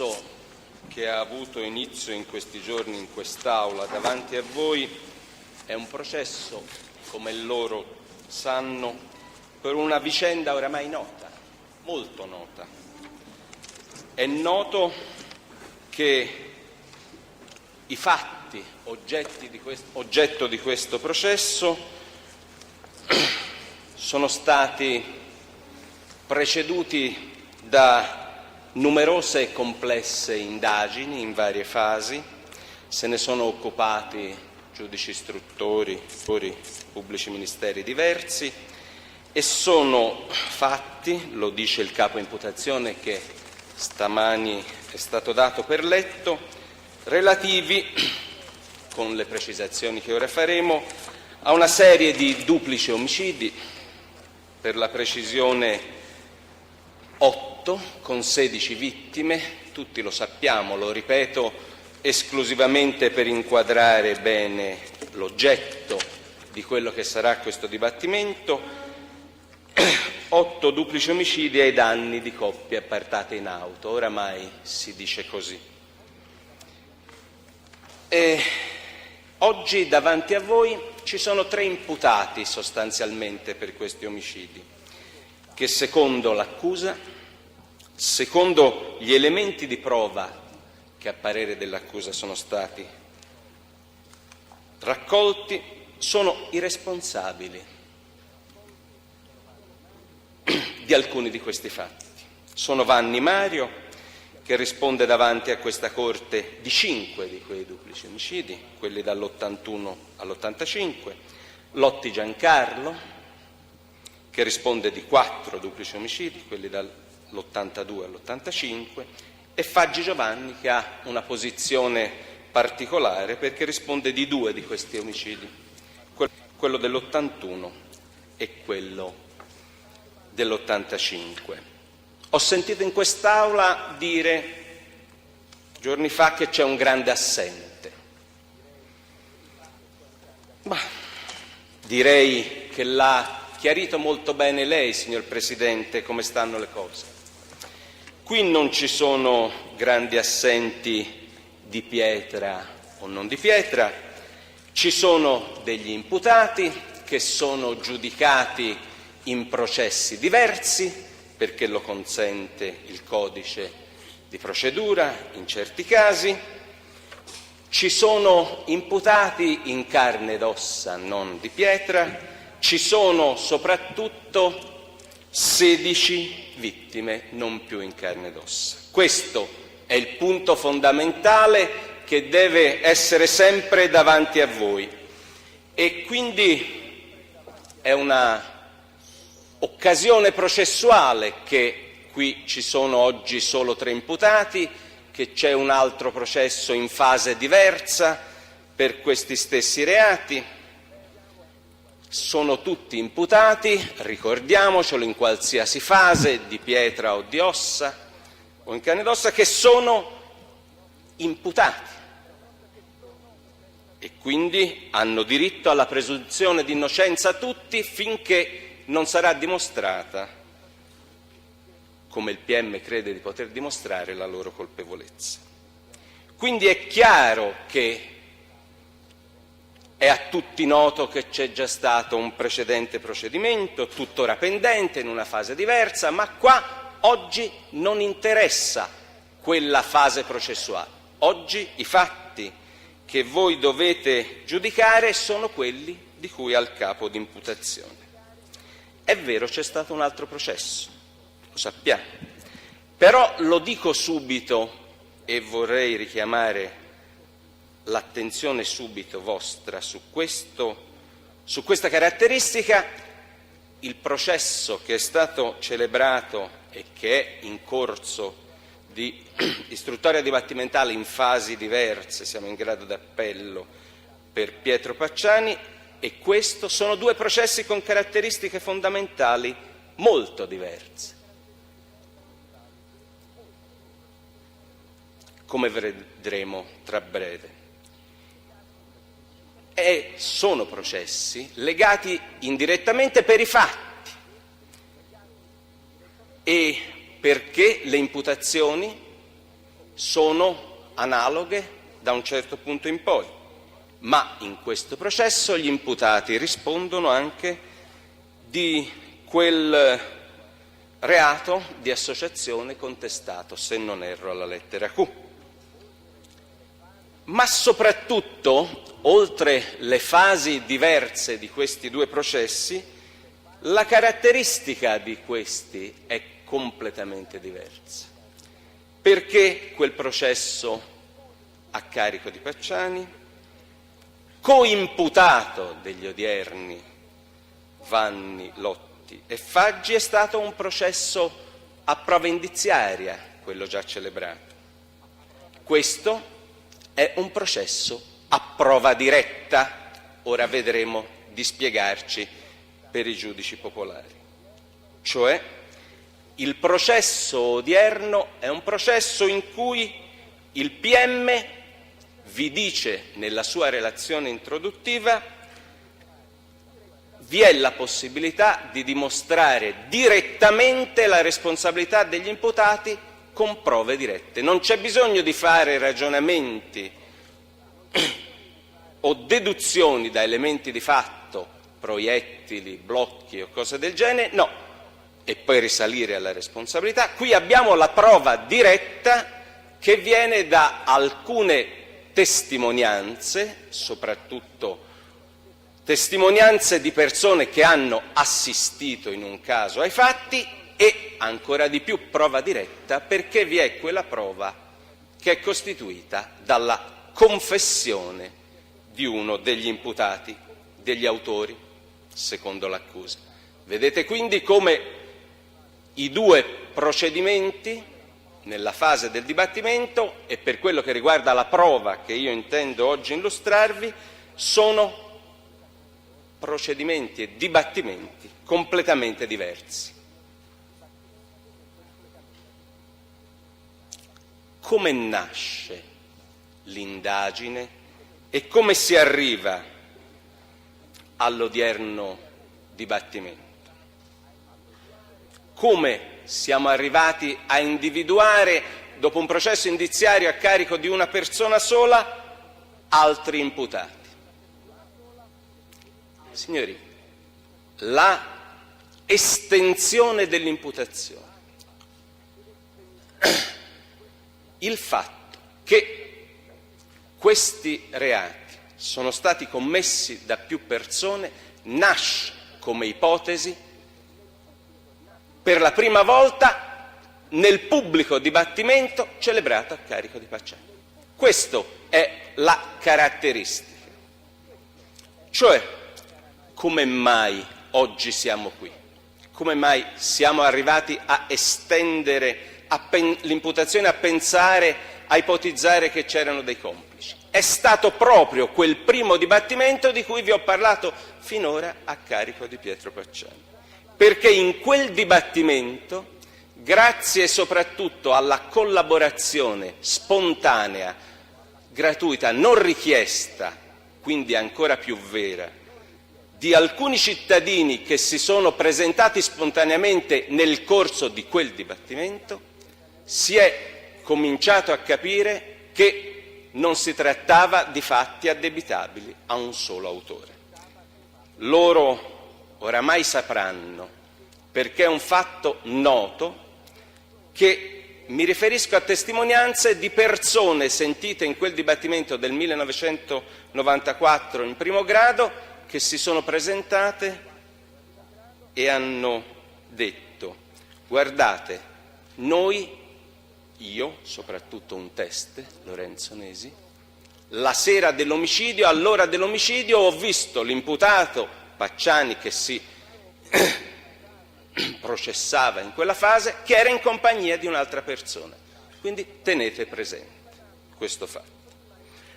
processo che ha avuto inizio in questi giorni in quest'Aula davanti a voi è un processo, come loro sanno, per una vicenda oramai nota, molto nota. È noto che i fatti oggetto di questo processo sono stati preceduti da numerose e complesse indagini in varie fasi. Se ne sono occupati giudici istruttori, pubblici ministeri diversi, e sono fatti, lo dice il capo imputazione che stamani è stato dato per letto, relativi, con le precisazioni che ora faremo, a una serie di duplici omicidi, per la precisione 8, con 16 vittime. Tutti lo sappiamo, lo ripeto esclusivamente per inquadrare bene l'oggetto di quello che sarà questo dibattimento. 8 duplici omicidi ai danni di coppie appartate in auto, oramai si dice così. Oggi davanti a voi ci sono 3 imputati sostanzialmente per questi omicidi, che secondo l'accusa, secondo gli elementi di prova che a parere dell'accusa sono stati raccolti, sono i responsabili di alcuni di questi fatti. Sono Vanni Mario, che risponde davanti a questa Corte di 5 di quei duplici omicidi, quelli dall'81 all'85, Lotti Giancarlo, che risponde di 4 duplici omicidi, quelli dall'82 all'85, e Faggi Giovanni, che ha una posizione particolare perché risponde di 2 di questi omicidi, quello dell'81 e quello dell'85. Ho sentito in quest'Aula dire giorni fa che c'è un grande assente. Ma direi che l'ha chiarito molto bene lei, signor Presidente, come stanno le cose. Qui non ci sono grandi assenti di pietra o non di pietra, ci sono degli imputati che sono giudicati in processi diversi, perché lo consente il codice di procedura in certi casi. Ci sono imputati in carne ed ossa, non di pietra. Ci sono soprattutto 16 vittime non più in carne ed ossa. Questo è il punto fondamentale che deve essere sempre davanti a voi. E quindi è una occasione processuale che qui ci sono oggi solo 3 imputati, che c'è un altro processo in fase diversa per questi stessi reati. Sono tutti imputati, ricordiamocelo, in qualsiasi fase, di pietra o di ossa o in carne ed ossa, che sono imputati e quindi hanno diritto alla presunzione di innocenza tutti finché non sarà dimostrata, come il PM crede di poter dimostrare, la loro colpevolezza. Quindi è chiaro che è a tutti noto che c'è già stato un precedente procedimento, tuttora pendente, in una fase diversa, ma qua oggi non interessa quella fase processuale. Oggi i fatti che voi dovete giudicare sono quelli di cui al capo di imputazione. È vero, c'è stato un altro processo, lo sappiamo, però lo dico subito e vorrei richiamare l'attenzione subito vostra su questa caratteristica. Il processo che è stato celebrato e che è in corso di istruttoria dibattimentale in fasi diverse, siamo in grado d'appello per Pietro Pacciani, e questo sono 2 processi con caratteristiche fondamentali molto diverse. Come vedremo tra breve. E sono processi legati indirettamente per i fatti e perché le imputazioni sono analoghe da un certo punto in poi, ma in questo processo gli imputati rispondono anche di quel reato di associazione contestato, se non erro, alla lettera Q. Ma soprattutto, oltre le fasi diverse di questi due processi, la caratteristica di questi è completamente diversa. Perché quel processo a carico di Pacciani, coimputato degli odierni Vanni, Lotti e Faggi, è stato un processo a prova indiziaria, quello già celebrato. Questo è un processo a prova diretta, ora vedremo di spiegarci per i giudici popolari. Cioè, il processo odierno è un processo in cui il PM vi dice nella sua relazione introduttiva: vi è la possibilità di dimostrare direttamente la responsabilità degli imputati con prove dirette. Non c'è bisogno di fare ragionamenti o deduzioni da elementi di fatto, proiettili, blocchi o cose del genere, no, e poi risalire alla responsabilità. Qui abbiamo la prova diretta che viene da alcune testimonianze, soprattutto testimonianze di persone che hanno assistito in un caso ai fatti, e ancora di più prova diretta perché vi è quella prova che è costituita dalla confessione di uno degli imputati, degli autori, secondo l'accusa. Vedete quindi come i due procedimenti nella fase del dibattimento, e per quello che riguarda la prova che io intendo oggi illustrarvi, sono procedimenti e dibattimenti completamente diversi. Come nasce l'indagine e come si arriva all'odierno dibattimento? Come siamo arrivati a individuare, dopo un processo indiziario a carico di una persona sola, altri imputati? Signori, la estensione dell'imputazione, il fatto che questi reati sono stati commessi da più persone, nasce come ipotesi per la prima volta nel pubblico dibattimento celebrato a carico di Pacciani. Questa è la caratteristica. Cioè, come mai oggi siamo qui? Come mai siamo arrivati a estendere l'imputazione, a pensare, a ipotizzare che c'erano dei complici? È stato proprio quel primo dibattimento di cui vi ho parlato finora a carico di Pietro Pacciani. Perché in quel dibattimento, grazie soprattutto alla collaborazione spontanea, gratuita, non richiesta, quindi ancora più vera, di alcuni cittadini che si sono presentati spontaneamente nel corso di quel dibattimento, si è cominciato a capire che non si trattava di fatti addebitabili a un solo autore. Loro oramai sapranno, perché è un fatto noto, che mi riferisco a testimonianze di persone sentite in quel dibattimento del 1994 in primo grado, che si sono presentate e hanno detto: guardate, noi, io, soprattutto un teste, Lorenzo Nesi, la sera dell'omicidio, all'ora dell'omicidio, ho visto l'imputato Pacciani che si processava in quella fase, che era in compagnia di un'altra persona. Quindi tenete presente questo fatto.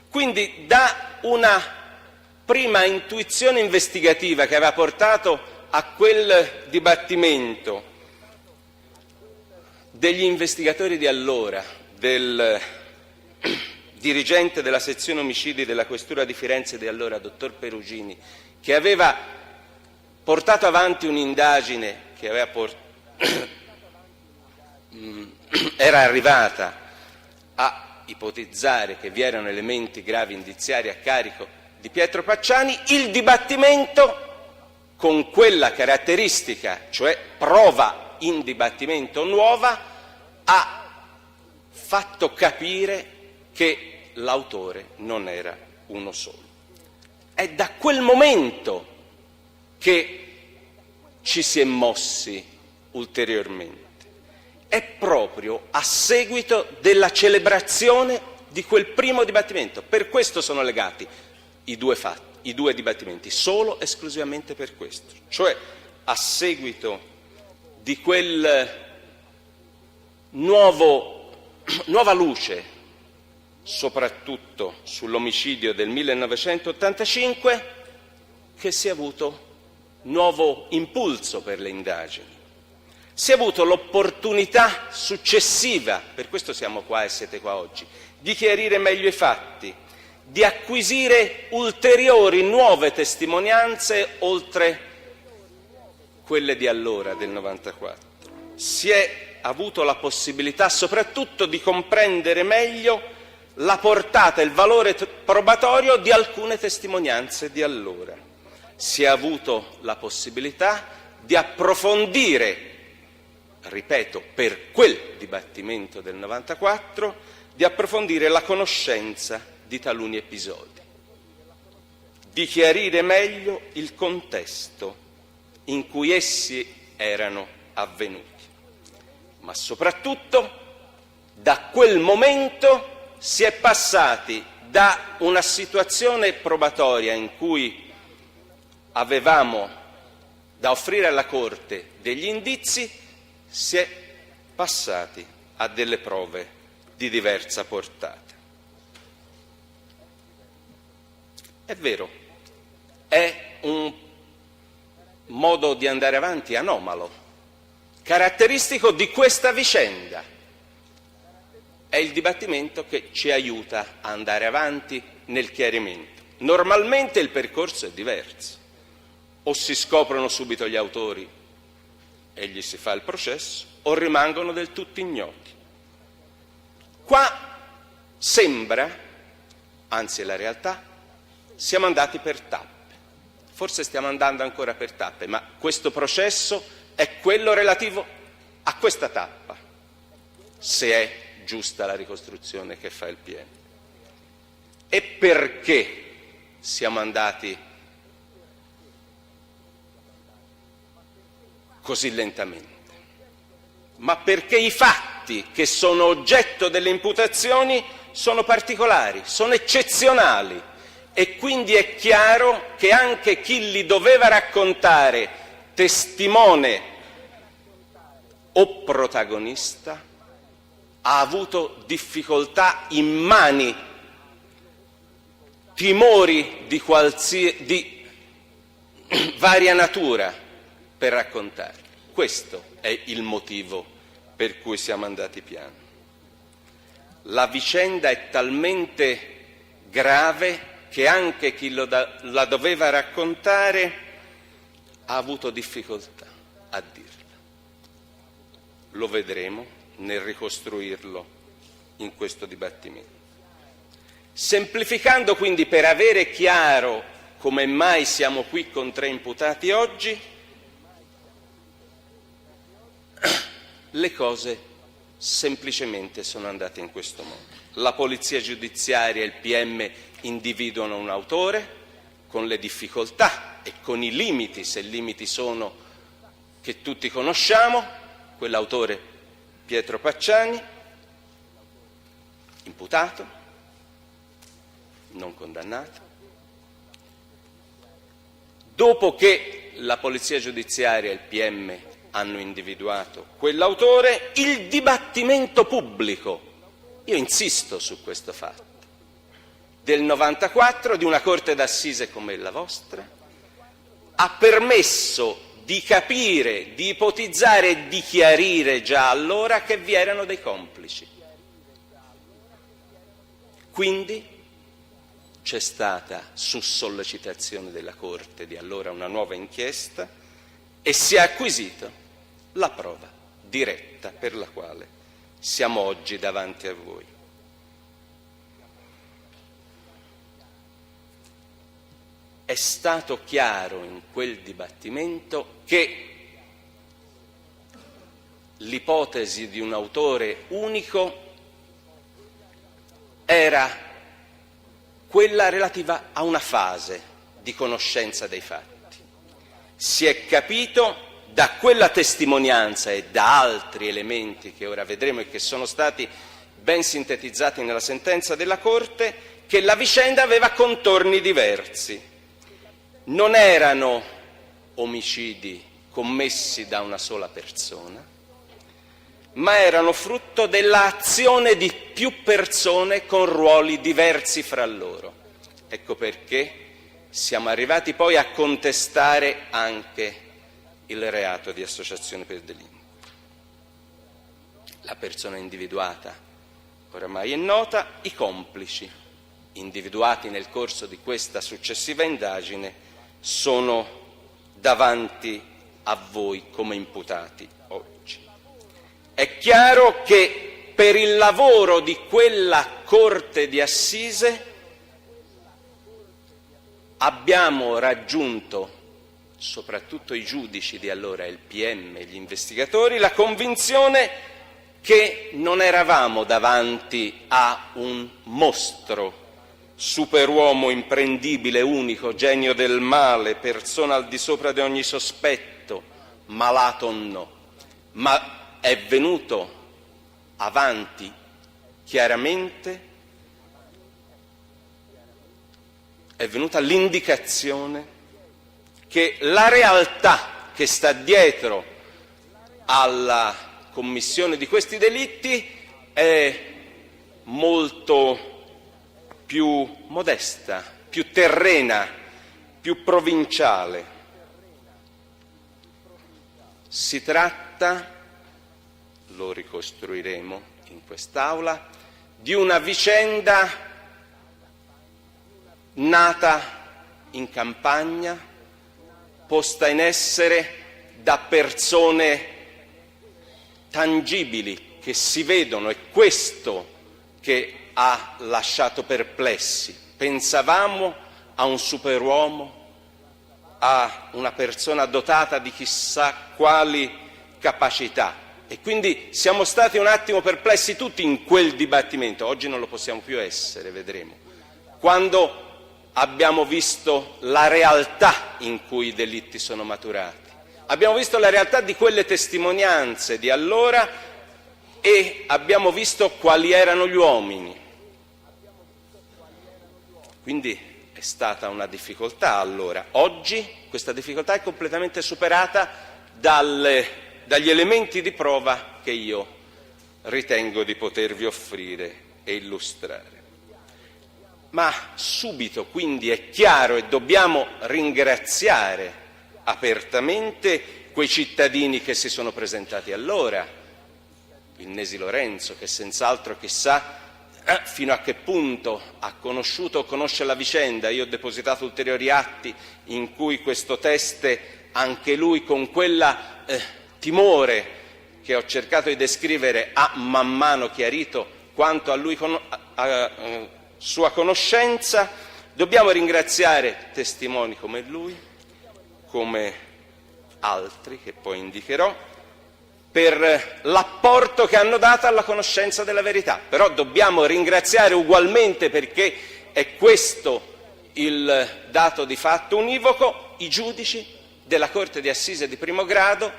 Quindi da una prima intuizione investigativa che aveva portato a quel dibattimento degli investigatori di allora, del dirigente della sezione omicidi della Questura di Firenze di allora, dottor Perugini, che aveva portato avanti un'indagine che era arrivata a ipotizzare che vi erano elementi gravi indiziari a carico di Pietro Pacciani, il dibattimento con quella caratteristica, cioè prova in dibattimento nuova, ha fatto capire che l'autore non era uno solo. È da quel momento che ci si è mossi ulteriormente. È proprio a seguito della celebrazione di quel primo dibattimento. Per questo sono legati i due dibattimenti, solo esclusivamente per questo. Cioè, a seguito di quel nuova luce, soprattutto sull'omicidio del 1985, che si è avuto nuovo impulso per le indagini. Si è avuto l'opportunità successiva, per questo siamo qua e siete qua oggi, di chiarire meglio i fatti, di acquisire ulteriori nuove testimonianze oltre quelle di allora, del 94. Si è avuto la possibilità soprattutto di comprendere meglio la portata e il valore probatorio di alcune testimonianze di allora. Si è avuto la possibilità di approfondire, ripeto, per quel dibattimento del 94, di approfondire la conoscenza di taluni episodi, di chiarire meglio il contesto in cui essi erano avvenuti. Ma soprattutto, da quel momento si è passati da una situazione probatoria in cui avevamo da offrire alla Corte degli indizi, si è passati a delle prove di diversa portata. È vero, è un modo di andare avanti anomalo, caratteristico di questa vicenda. È il dibattimento che ci aiuta a andare avanti nel chiarimento. Normalmente il percorso è diverso. O si scoprono subito gli autori e gli si fa il processo, o rimangono del tutto ignoti. Qua sembra, anzi è la realtà, siamo andati per tappe. Forse stiamo andando ancora per tappe, ma questo processo è quello relativo a questa tappa, se è giusta la ricostruzione che fa il PM. E perché siamo andati così lentamente? Ma perché i fatti che sono oggetto delle imputazioni sono particolari, sono eccezionali, e quindi è chiaro che anche chi li doveva raccontare, testimone o protagonista, ha avuto difficoltà immani, timori di varia natura per raccontarli. Questo è il motivo per cui siamo andati piano. La vicenda è talmente grave che anche chi la doveva raccontare ha avuto difficoltà a dirla. Lo vedremo nel ricostruirlo in questo dibattimento. Semplificando quindi, per avere chiaro come mai siamo qui con 3 imputati oggi, le cose semplicemente sono andate in questo modo. La polizia giudiziaria e il PM individuano un autore con le difficoltà e con i limiti, se limiti sono che tutti conosciamo, quell'autore Pietro Pacciani, imputato, non condannato. Dopo che la polizia giudiziaria e il PM hanno individuato quell'autore, il dibattimento pubblico, io insisto su questo fatto, del 94 di una corte d'assise come la vostra, ha permesso di capire, di ipotizzare e di chiarire già allora che vi erano dei complici. Quindi c'è stata, su sollecitazione della Corte di allora, una nuova inchiesta e si è acquisita la prova diretta per la quale siamo oggi davanti a voi. è stato chiaro in quel dibattimento che l'ipotesi di un autore unico era quella relativa a una fase di conoscenza dei fatti. Si è capito da quella testimonianza e da altri elementi che ora vedremo e che sono stati ben sintetizzati nella sentenza della Corte che la vicenda aveva contorni diversi. Non erano omicidi commessi da una sola persona, ma erano frutto dell'azione di più persone con ruoli diversi fra loro. Ecco perché siamo arrivati poi a contestare anche il reato di associazione per delinquere. La persona individuata oramai è nota, i complici individuati nel corso di questa successiva indagine sono davanti a voi come imputati oggi. È chiaro che per il lavoro di quella Corte di Assise abbiamo raggiunto, soprattutto i giudici di allora, il PM e gli investigatori, la convinzione che non eravamo davanti a un mostro, superuomo imprendibile, unico, genio del male, persona al di sopra di ogni sospetto, malato o no, ma è venuto avanti chiaramente, è venuta l'indicazione che la realtà che sta dietro alla commissione di questi delitti è molto più modesta, più terrena, più provinciale. Si tratta, lo ricostruiremo in quest'Aula, di una vicenda nata in campagna, posta in essere da persone tangibili che si vedono, è questo che ha lasciato perplessi. Pensavamo a un superuomo, a una persona dotata di chissà quali capacità e quindi siamo stati un attimo perplessi tutti in quel dibattimento. Oggi non lo possiamo più essere, vedremo. Quando abbiamo visto la realtà in cui i delitti sono maturati. Abbiamo visto la realtà di quelle testimonianze di allora e abbiamo visto quali erano gli uomini. Quindi è stata una difficoltà allora. Oggi questa difficoltà è completamente superata dagli elementi di prova che io ritengo di potervi offrire e illustrare. Ma subito quindi è chiaro e dobbiamo ringraziare apertamente quei cittadini che si sono presentati allora, il Nesi Lorenzo, che senz'altro chissà fino a che punto ha conosciuto o conosce la vicenda. Io ho depositato ulteriori atti in cui questo teste, anche lui con quella timore che ho cercato di descrivere, ha man mano chiarito quanto a lui sua conoscenza. Dobbiamo ringraziare testimoni come lui, come altri che poi indicherò, per l'apporto che hanno dato alla conoscenza della verità. Però dobbiamo ringraziare ugualmente, perché è questo il dato di fatto univoco, i giudici della Corte di Assise di primo grado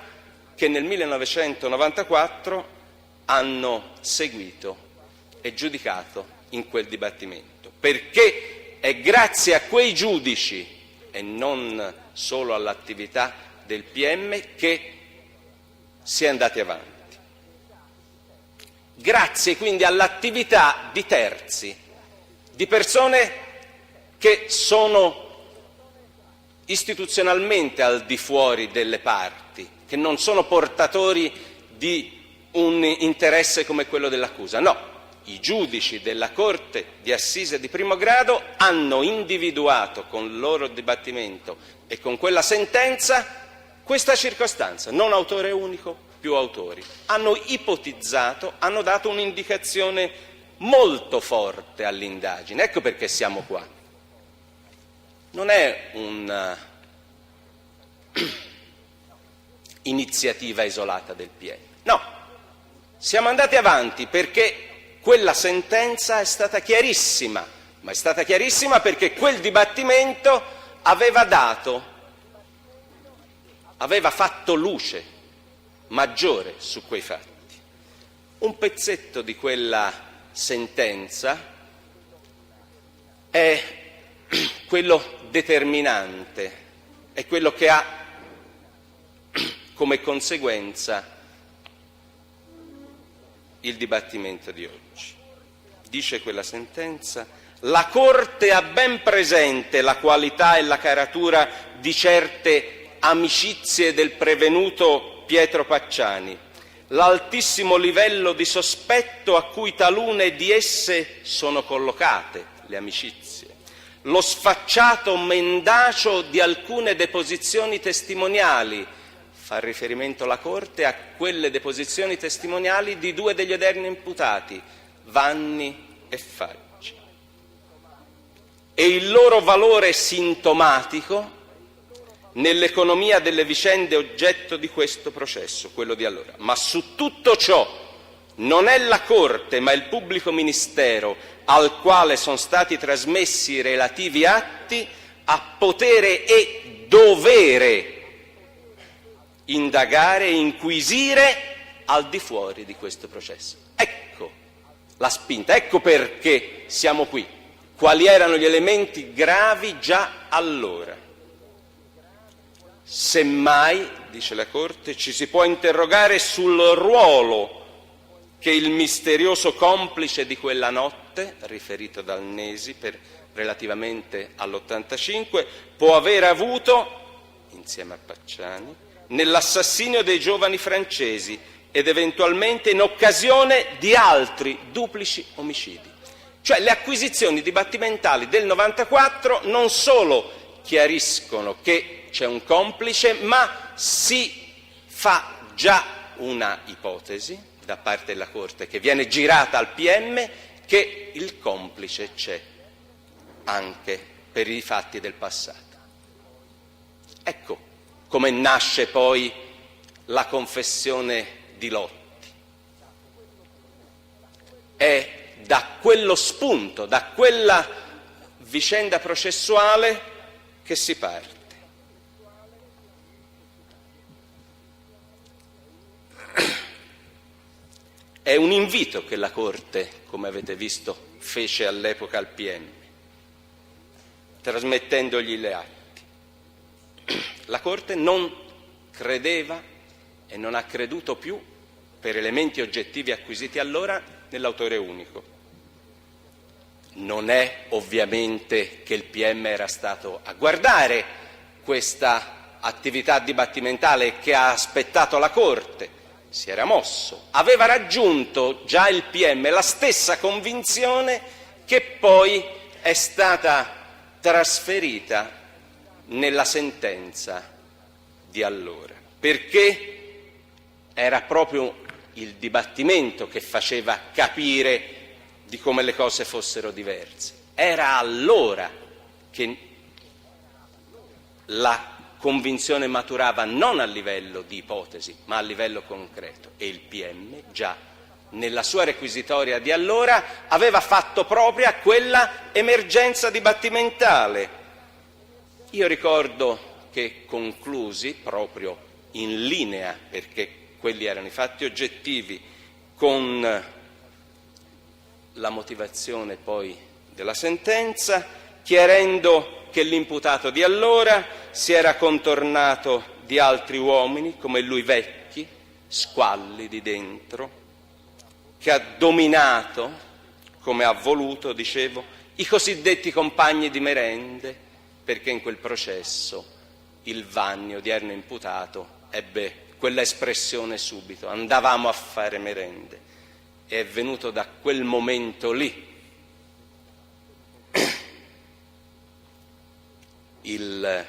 che nel 1994 hanno seguito e giudicato in quel dibattimento, perché è grazie a quei giudici e non solo all'attività del PM che si è andati avanti. Grazie quindi all'attività di terzi, di persone che sono istituzionalmente al di fuori delle parti, che non sono portatori di un interesse come quello dell'accusa. No, i giudici della Corte di Assise di primo grado hanno individuato con il loro dibattimento e con quella sentenza questa circostanza, non autore unico, più autori. Hanno ipotizzato, hanno dato un'indicazione molto forte all'indagine. Ecco perché siamo qua. non è un'iniziativa isolata del PM. No, siamo andati avanti perché quella sentenza è stata chiarissima, ma è stata chiarissima perché quel dibattimento aveva fatto luce maggiore su quei fatti. Un pezzetto di quella sentenza è quello determinante, è quello che ha come conseguenza il dibattimento di oggi. Dice quella sentenza: la Corte ha ben presente la qualità e la caratura di certe amicizie del prevenuto Pietro Pacciani, l'altissimo livello di sospetto a cui talune di esse sono collocate, le amicizie, lo sfacciato mendacio di alcune deposizioni testimoniali. Fa riferimento la Corte a quelle deposizioni testimoniali di due degli odierni imputati, Vanni e Faggi, e il loro valore sintomatico nell'economia delle vicende oggetto di questo processo, quello di allora. Ma su tutto ciò non è la Corte, ma il pubblico ministero al quale sono stati trasmessi i relativi atti a potere e dovere indagare e inquisire al di fuori di questo processo. Ecco la spinta, ecco perché siamo qui, quali erano gli elementi gravi già allora. Semmai, dice la Corte, ci si può interrogare sul ruolo che il misterioso complice di quella notte, riferito da Alnesi relativamente all'85, può aver avuto, insieme a Pacciani, nell'assassinio dei giovani francesi ed eventualmente in occasione di altri duplici omicidi. Cioè le acquisizioni dibattimentali del 94 non solo chiariscono che c'è un complice, ma si fa già una ipotesi da parte della Corte che viene girata al PM che il complice c'è anche per i fatti del passato. Ecco come nasce poi la confessione di Lotti. È da quello spunto, da quella vicenda processuale che si parte. È un invito che la Corte, come avete visto, fece all'epoca al PM, trasmettendogli le atti. La Corte non credeva e non ha creduto più, per elementi oggettivi acquisiti allora, nell'autore unico. Non è ovviamente che il PM era stato a guardare questa attività dibattimentale e che ha aspettato la Corte, si era mosso. Aveva raggiunto già il PM la stessa convinzione che poi è stata trasferita nella sentenza di allora, perché era proprio il dibattimento che faceva capire di come le cose fossero diverse. Era allora che la convinzione maturava non a livello di ipotesi, ma a livello concreto, e il PM già nella sua requisitoria di allora aveva fatto propria quella emergenza dibattimentale. Io ricordo che conclusi, proprio in linea, perché quelli erano i fatti oggettivi, con la motivazione poi della sentenza, chiarendo che l'imputato di allora si era contornato di altri uomini come lui vecchi, squallidi dentro, che ha dominato, come ha voluto, dicevo, i cosiddetti compagni di merende, perché in quel processo il Vanni, odierno imputato, ebbe quella espressione subito: andavamo a fare merende. E è venuto da quel momento lì il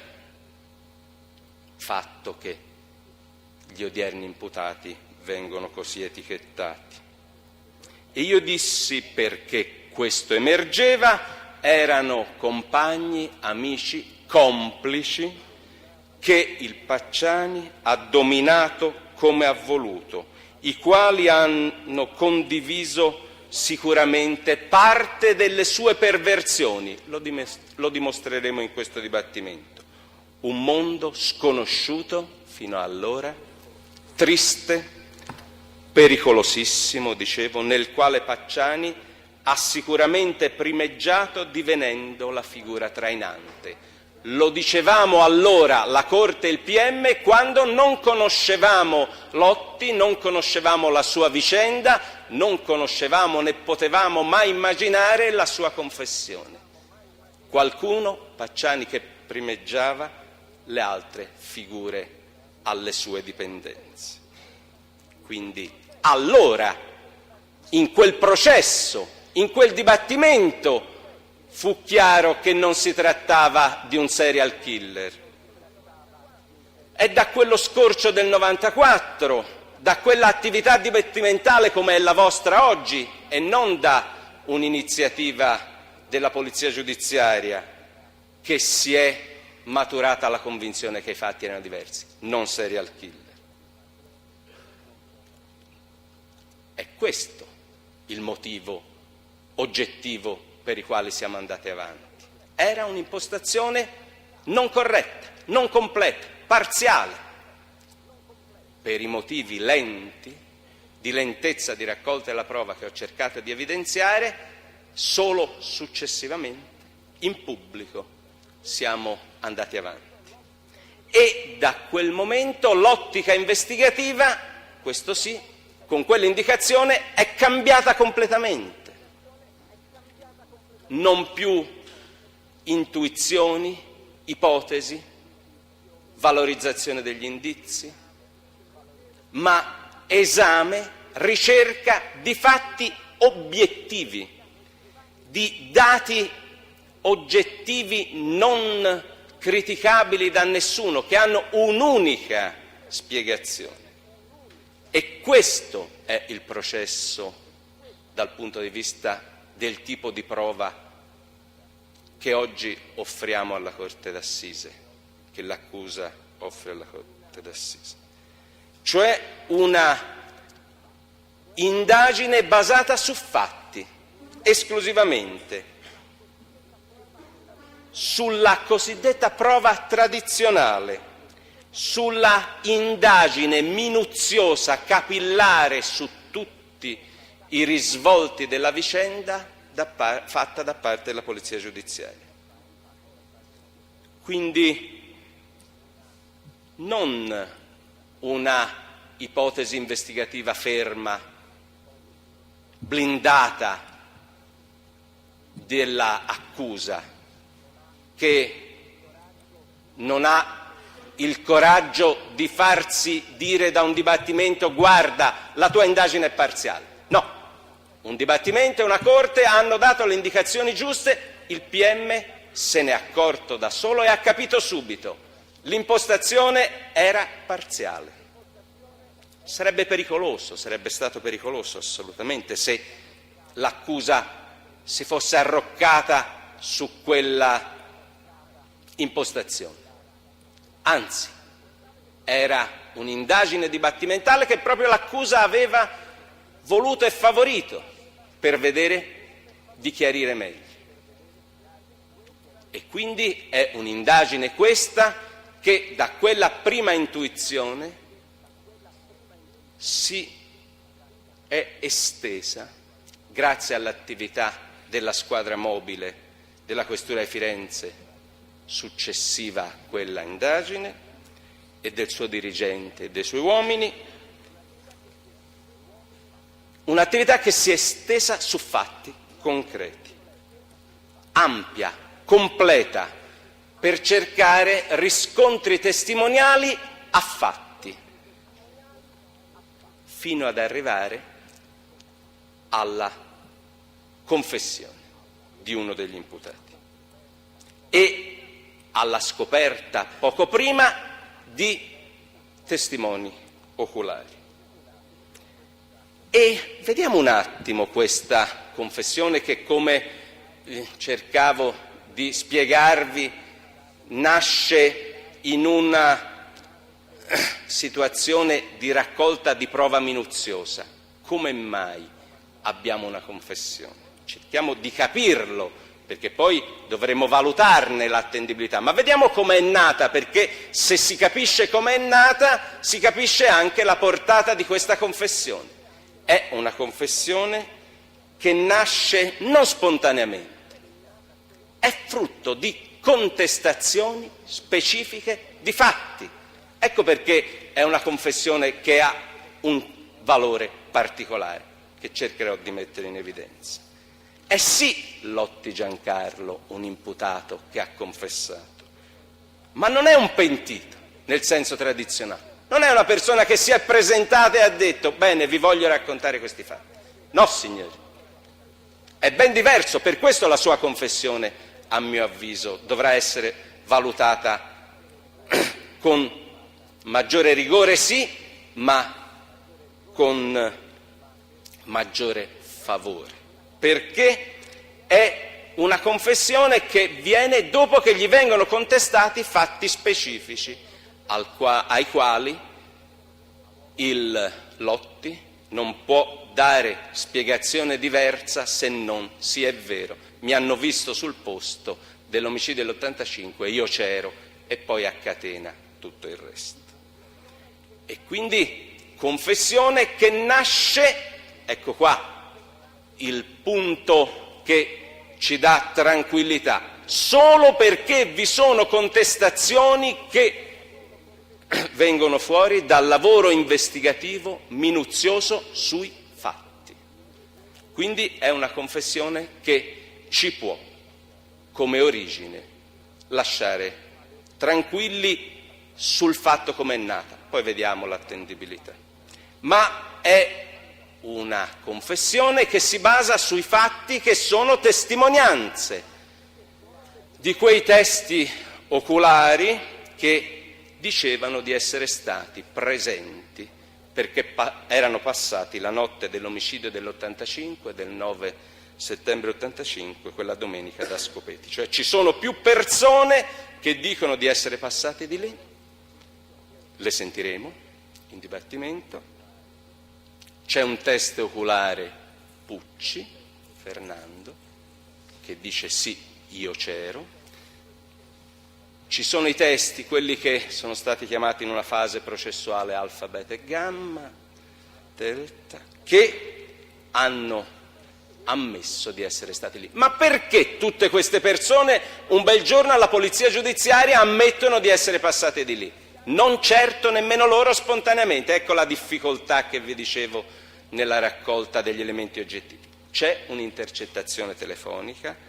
fatto che gli odierni imputati vengono così etichettati. E io dissi, perché questo emergeva, erano compagni, amici complici che il Pacciani ha dominato come ha voluto, i quali hanno condiviso sicuramente parte delle sue perversioni, lo dimostreremo in questo dibattimento. Un mondo sconosciuto fino allora, triste, pericolosissimo, dicevo, nel quale Pacciani ha sicuramente primeggiato divenendo la figura trainante. Lo dicevamo allora, la Corte e il PM, quando non conoscevamo Lotti, non conoscevamo la sua vicenda, non conoscevamo né potevamo mai immaginare la sua confessione. Qualcuno, Pacciani, che primeggiava, le altre figure alle sue dipendenze. Quindi allora, in quel processo, in quel dibattimento, fu chiaro che non si trattava di un serial killer. È da quello scorcio del 94, da quell'attività dibattimentale come è la vostra oggi e non da un'iniziativa della Polizia Giudiziaria, che si è maturata la convinzione che i fatti erano diversi, non serial killer. È questo il motivo oggettivo per i quali siamo andati avanti. Era un'impostazione non corretta, non completa, parziale, per i motivi lenti, di lentezza di raccolta della prova che ho cercato di evidenziare. Solo successivamente, in pubblico, siamo andati avanti. E da quel momento l'ottica investigativa, questo sì, con quell'indicazione è cambiata completamente. Non più intuizioni, ipotesi, valorizzazione degli indizi, ma esame, ricerca di fatti obiettivi, di dati oggettivi non criticabili da nessuno, che hanno un'unica spiegazione. E questo è il processo dal punto di vista del tipo di prova che oggi offriamo alla Corte d'Assise, che l'accusa offre alla Corte d'Assise. Cioè una indagine basata su fatti, esclusivamente, sulla cosiddetta prova tradizionale, sulla indagine minuziosa, capillare su tutti i risvolti della vicenda fatta da parte della Polizia Giudiziaria. Quindi non una ipotesi investigativa ferma, blindata dell'accusa, che non ha il coraggio di farsi dire da un dibattimento: guarda, la tua indagine è parziale. No, un dibattimento e una Corte hanno dato le indicazioni giuste, il PM se n'è accorto da solo e ha capito subito. L'impostazione era parziale. Sarebbe stato pericoloso assolutamente se l'accusa si fosse arroccata su quella impostazione. Anzi, era un'indagine dibattimentale che proprio l'accusa aveva voluto e favorito per vedere di chiarire meglio. E quindi è un'indagine questa che da quella prima intuizione si è estesa, grazie all'attività della squadra mobile della Questura di Firenze successiva a quella indagine e del suo dirigente e dei suoi uomini, un'attività che si è estesa su fatti concreti, ampia, completa, per cercare riscontri testimoniali a fatti, fino ad arrivare alla confessione di uno degli imputati e alla scoperta poco prima di testimoni oculari. E vediamo un attimo questa confessione che, come cercavo di spiegarvi, nasce in una situazione di raccolta di prova minuziosa. Come mai abbiamo una confessione? Cerchiamo di capirlo, perché poi dovremo valutarne l'attendibilità, ma vediamo com'è nata, perché se si capisce com'è nata, si capisce anche la portata di questa confessione. È una confessione che nasce non spontaneamente, è frutto di contestazioni specifiche di fatti. Ecco perché è una confessione che ha un valore particolare, che cercherò di mettere in evidenza. È sì Lotti Giancarlo un imputato che ha confessato, ma non è un pentito nel senso tradizionale, non è una persona che si è presentata e ha detto bene, vi voglio raccontare questi fatti. No, signori, è ben diverso, per questo la sua confessione, a mio avviso, dovrà essere valutata con maggiore rigore, sì, ma con maggiore favore, perché è una confessione che viene dopo che gli vengono contestati fatti specifici ai quali il Lotti non può dare spiegazione diversa se non sì è vero, mi hanno visto sul posto dell'omicidio dell'85, io c'ero, e poi a catena tutto il resto. E quindi confessione che nasce, ecco qua il punto che ci dà tranquillità, solo perché vi sono contestazioni che vengono fuori dal lavoro investigativo minuzioso sui fatti. Quindi è una confessione che ci può, come origine, lasciare tranquilli sul fatto come è nata. Poi vediamo l'attendibilità. Ma è una confessione che si basa sui fatti che sono testimonianze di quei testi oculari che dicevano di essere stati presenti perché erano passati la notte dell'omicidio dell'85, del 9 settembre 85, quella domenica da Scopeti. Cioè ci sono più persone che dicono di essere passate di lì, le sentiremo in dibattimento. C'è un teste oculare Pucci, Fernando, che dice sì, io c'ero. Ci sono i testi, quelli che sono stati chiamati in una fase processuale alfa, beta e gamma, delta, che hanno ammesso di essere stati lì. Ma perché tutte queste persone un bel giorno alla polizia giudiziaria ammettono di essere passate di lì? Non certo nemmeno loro spontaneamente. Ecco la difficoltà che vi dicevo nella raccolta degli elementi oggettivi. C'è un'intercettazione telefonica,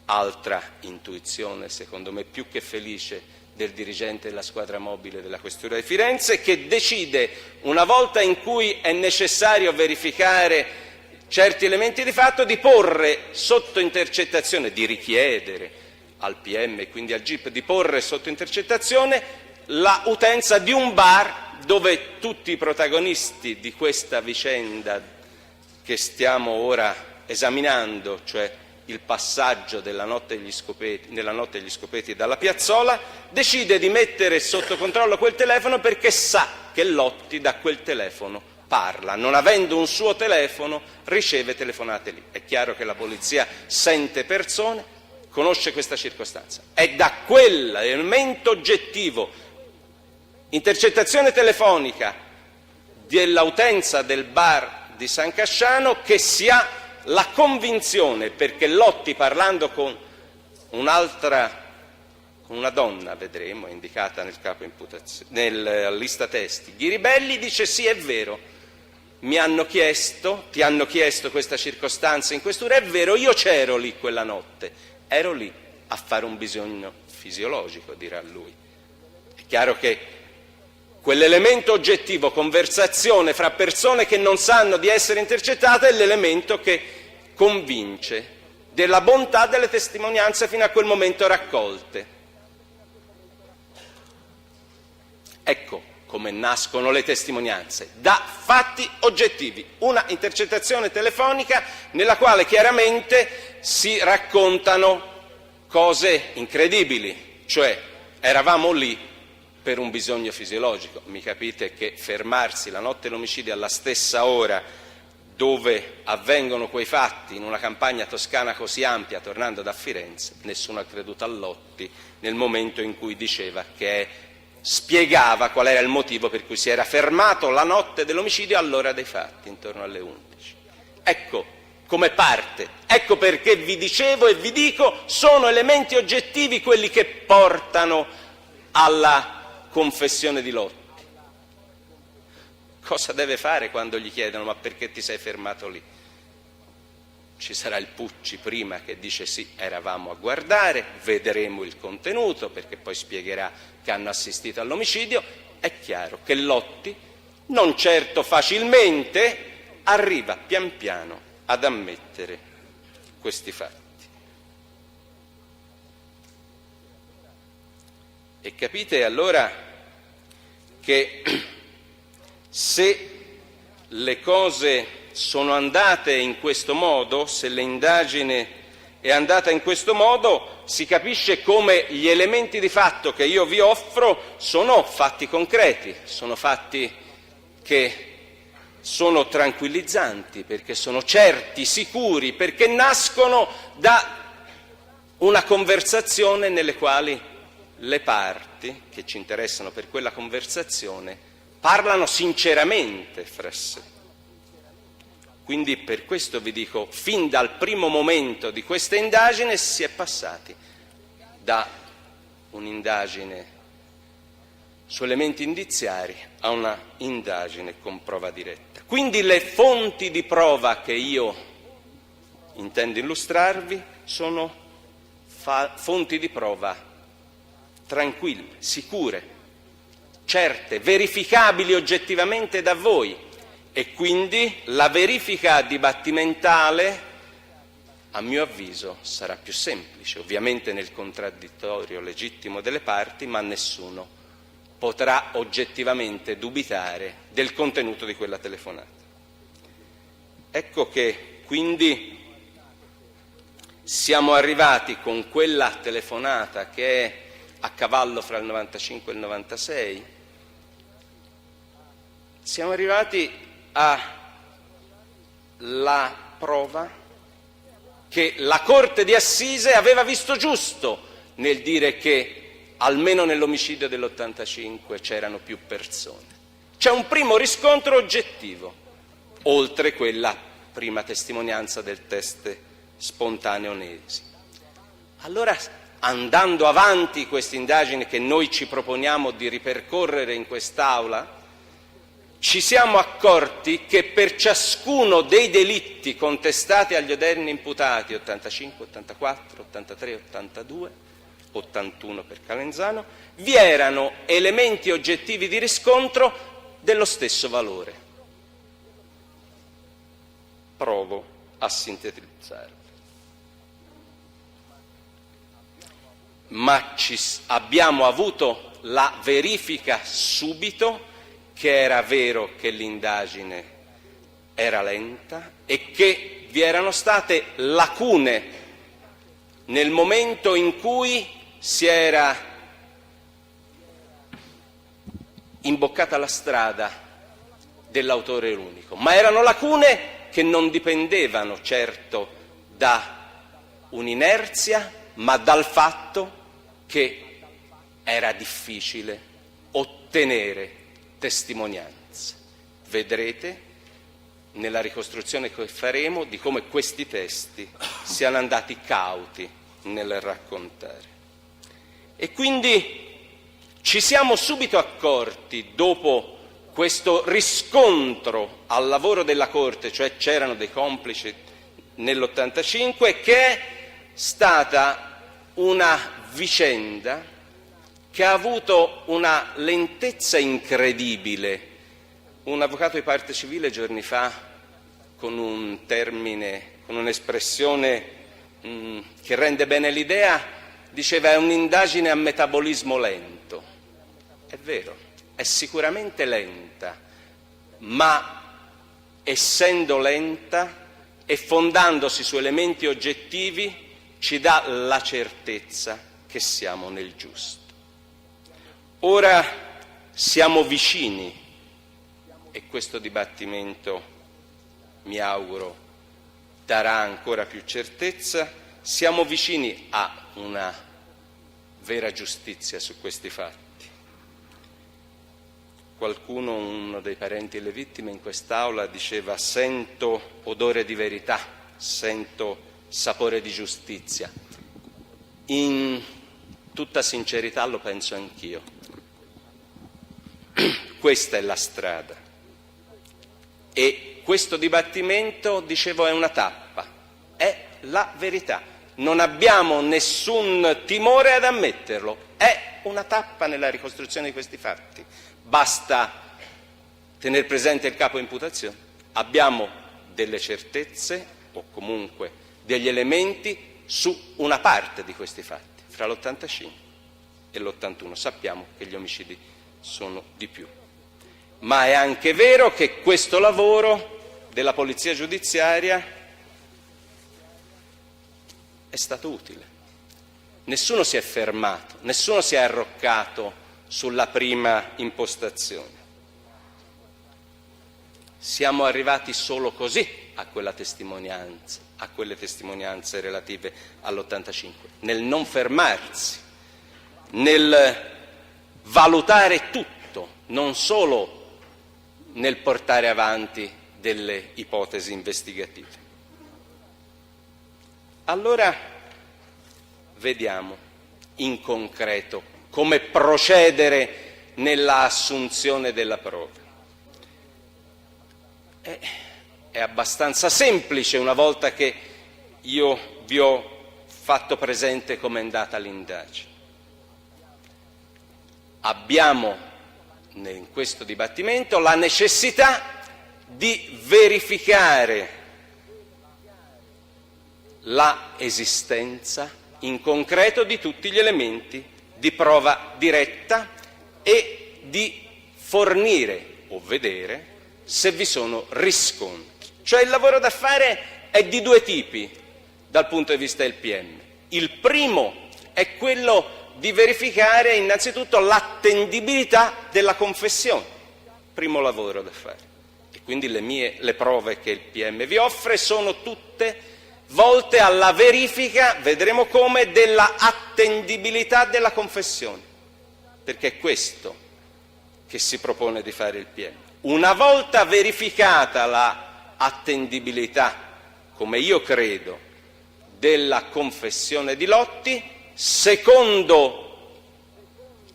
altra intuizione, secondo me, più che felice del dirigente della squadra mobile della Questura di Firenze, che decide, una volta in cui è necessario verificare certi elementi di fatto, di porre sotto intercettazione, di richiedere al PM e quindi al GIP di porre sotto intercettazione la utenza di un bar dove tutti i protagonisti di questa vicenda che stiamo ora esaminando, cioè il passaggio nella notte degli Scopeti dalla piazzola, decide di mettere sotto controllo quel telefono perché sa che Lotti da quel telefono parla. Non avendo un suo telefono, riceve telefonate lì. È chiaro che la polizia sente persone, conosce questa circostanza. È da quell'elemento oggettivo, intercettazione telefonica dell'utenza del bar di San Casciano, che si ha la convinzione, perché Lotti, parlando con una donna, vedremo, indicata nel capo imputazione, nella lista testi, Ghiribelli, dice sì, è vero, ti hanno chiesto questa circostanza in questura, è vero, io c'ero lì quella notte, ero lì a fare un bisogno fisiologico, dirà lui. È chiaro che quell'elemento oggettivo, conversazione fra persone che non sanno di essere intercettate, è l'elemento che convince della bontà delle testimonianze fino a quel momento raccolte. Ecco come nascono le testimonianze, da fatti oggettivi, una intercettazione telefonica nella quale chiaramente si raccontano cose incredibili, cioè eravamo lì per un bisogno fisiologico. Mi capite che fermarsi la notte dell'omicidio alla stessa ora dove avvengono quei fatti, in una campagna toscana così ampia, tornando da Firenze, nessuno ha creduto a Lotti nel momento in cui diceva che spiegava qual era il motivo per cui si era fermato la notte dell'omicidio all'ora dei fatti, intorno alle 11. Ecco come parte, ecco perché vi dicevo e vi dico, sono elementi oggettivi quelli che portano alla confessione di Lotti. Cosa deve fare quando gli chiedono ma perché ti sei fermato lì? Ci sarà il Pucci prima che dice sì, eravamo a guardare, vedremo il contenuto perché poi spiegherà che hanno assistito all'omicidio. È chiaro che Lotti, non certo facilmente, arriva pian piano ad ammettere questi fatti. E capite allora che se le cose sono andate in questo modo, se l'indagine è andata in questo modo, si capisce come gli elementi di fatto che io vi offro sono fatti concreti, sono fatti che sono tranquillizzanti, perché sono certi, sicuri, perché nascono da una conversazione nelle quali le parti che ci interessano per quella conversazione parlano sinceramente fra sé. Quindi per questo vi dico, fin dal primo momento di questa indagine si è passati da un'indagine su elementi indiziari a una indagine con prova diretta. Quindi le fonti di prova che io intendo illustrarvi sono fonti di prova tranquille, sicure, certe, verificabili oggettivamente da voi, e quindi la verifica dibattimentale, a mio avviso, sarà più semplice, ovviamente nel contraddittorio legittimo delle parti, ma nessuno potrà oggettivamente dubitare del contenuto di quella telefonata. Ecco che quindi siamo arrivati con quella telefonata che è a cavallo fra il 95 e il 96, siamo arrivati alla prova che la Corte di Assise aveva visto giusto nel dire che almeno nell'omicidio dell'85 c'erano più persone. C'è un primo riscontro oggettivo, oltre quella prima testimonianza del test spontaneo Nesi. Allora, andando avanti questa indagine che noi ci proponiamo di ripercorrere in quest'Aula, ci siamo accorti che per ciascuno dei delitti contestati agli odierni imputati, 85, 84, 83, 82, 81 per Calenzano, vi erano elementi oggettivi di riscontro dello stesso valore. Provo a sintetizzarvi. Ma abbiamo avuto la verifica subito che era vero che l'indagine era lenta e che vi erano state lacune nel momento in cui si era imboccata la strada dell'autore unico, ma erano lacune che non dipendevano certo da un'inerzia, ma dal fatto che era difficile ottenere testimonianze. Vedrete nella ricostruzione che faremo di come questi testi siano andati cauti nel raccontare. E quindi ci siamo subito accorti, dopo questo riscontro al lavoro della Corte, cioè c'erano dei complici nell'85, che è stata una vicenda che ha avuto una lentezza incredibile. Un avvocato di parte civile giorni fa, con un termine, con un'espressione che rende bene l'idea, diceva è un'indagine a metabolismo lento. È vero, è sicuramente lenta, ma essendo lenta e fondandosi su elementi oggettivi ci dà la certezza che siamo nel giusto. Ora siamo vicini, e questo dibattimento, mi auguro, darà ancora più certezza, siamo vicini a una vera giustizia su questi fatti. Qualcuno, uno dei parenti delle vittime in quest'Aula, diceva: sento odore di verità, sento sapore di giustizia. In tutta sincerità lo penso anch'io. Questa è la strada. E questo dibattimento, dicevo, è una tappa, è la verità. Non abbiamo nessun timore ad ammetterlo, è una tappa nella ricostruzione di questi fatti. Basta tenere presente il capo imputazione. Abbiamo delle certezze, o comunque degli elementi, su una parte di questi fatti, fra l'85 e l'81. Sappiamo che gli omicidi sono di più. Ma è anche vero che questo lavoro della polizia giudiziaria è stato utile. Nessuno si è fermato, nessuno si è arroccato sulla prima impostazione. Siamo arrivati solo così a quella testimonianza, a quelle testimonianze relative all'85, nel non fermarsi, nel valutare tutto, non solo nel portare avanti delle ipotesi investigative. Allora vediamo in concreto come procedere nella assunzione della prova. È abbastanza semplice una volta che io vi ho fatto presente come è andata l'indagine. Abbiamo in questo dibattimento la necessità di verificare la esistenza in concreto di tutti gli elementi di prova diretta e di fornire o vedere se vi sono riscontri. Cioè il lavoro da fare è di due tipi dal punto di vista del PM. Il primo è quello di verificare innanzitutto l'attendibilità della confessione, primo lavoro da fare. E quindi le prove che il PM vi offre sono tutte volte alla verifica, vedremo come, della attendibilità della confessione, perché è questo che si propone di fare il PM. Una volta verificata la attendibilità, come io credo, della confessione di Lotti, secondo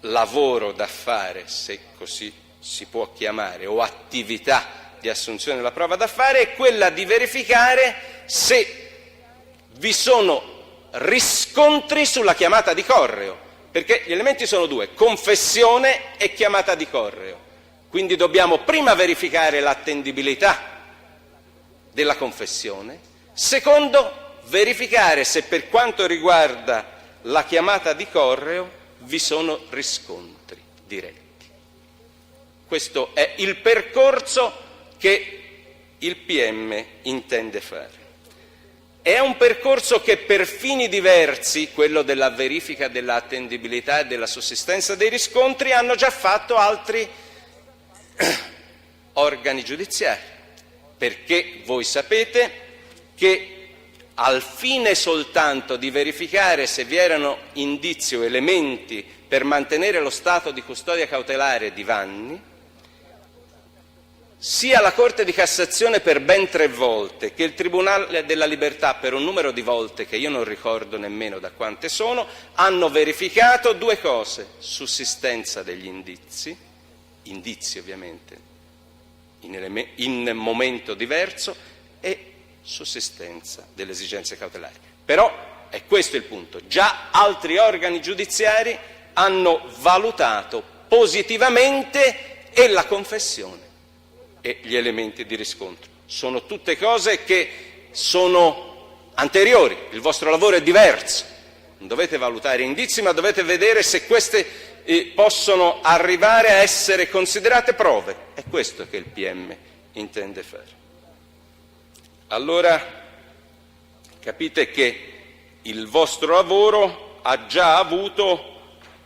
lavoro da fare, se così si può chiamare, o attività di assunzione della prova da fare, è quella di verificare se vi sono riscontri sulla chiamata di correo, perché gli elementi sono due: confessione e chiamata di correo. Quindi dobbiamo prima verificare l'attendibilità della confessione, secondo verificare se per quanto riguarda la chiamata di correo vi sono riscontri diretti. Questo è il percorso che il PM intende fare. È un percorso che per fini diversi, quello della verifica dell'attendibilità e della sussistenza dei riscontri, hanno già fatto altri organi giudiziari, perché voi sapete che al fine soltanto di verificare se vi erano indizi o elementi per mantenere lo stato di custodia cautelare di Vanni, sia la Corte di Cassazione per ben 3 volte che il Tribunale della Libertà per un numero di volte che io non ricordo nemmeno da quante sono, hanno verificato due cose: sussistenza degli indizi ovviamente in momento diverso, e sussistenza delle esigenze cautelari. Però è questo il punto: già altri organi giudiziari hanno valutato positivamente e la confessione e gli elementi di riscontro. Sono tutte cose che sono anteriori, il vostro lavoro è diverso, non dovete valutare indizi ma dovete vedere se queste possono arrivare a essere considerate prove. È questo che il PM intende fare. Allora capite che il vostro lavoro ha già avuto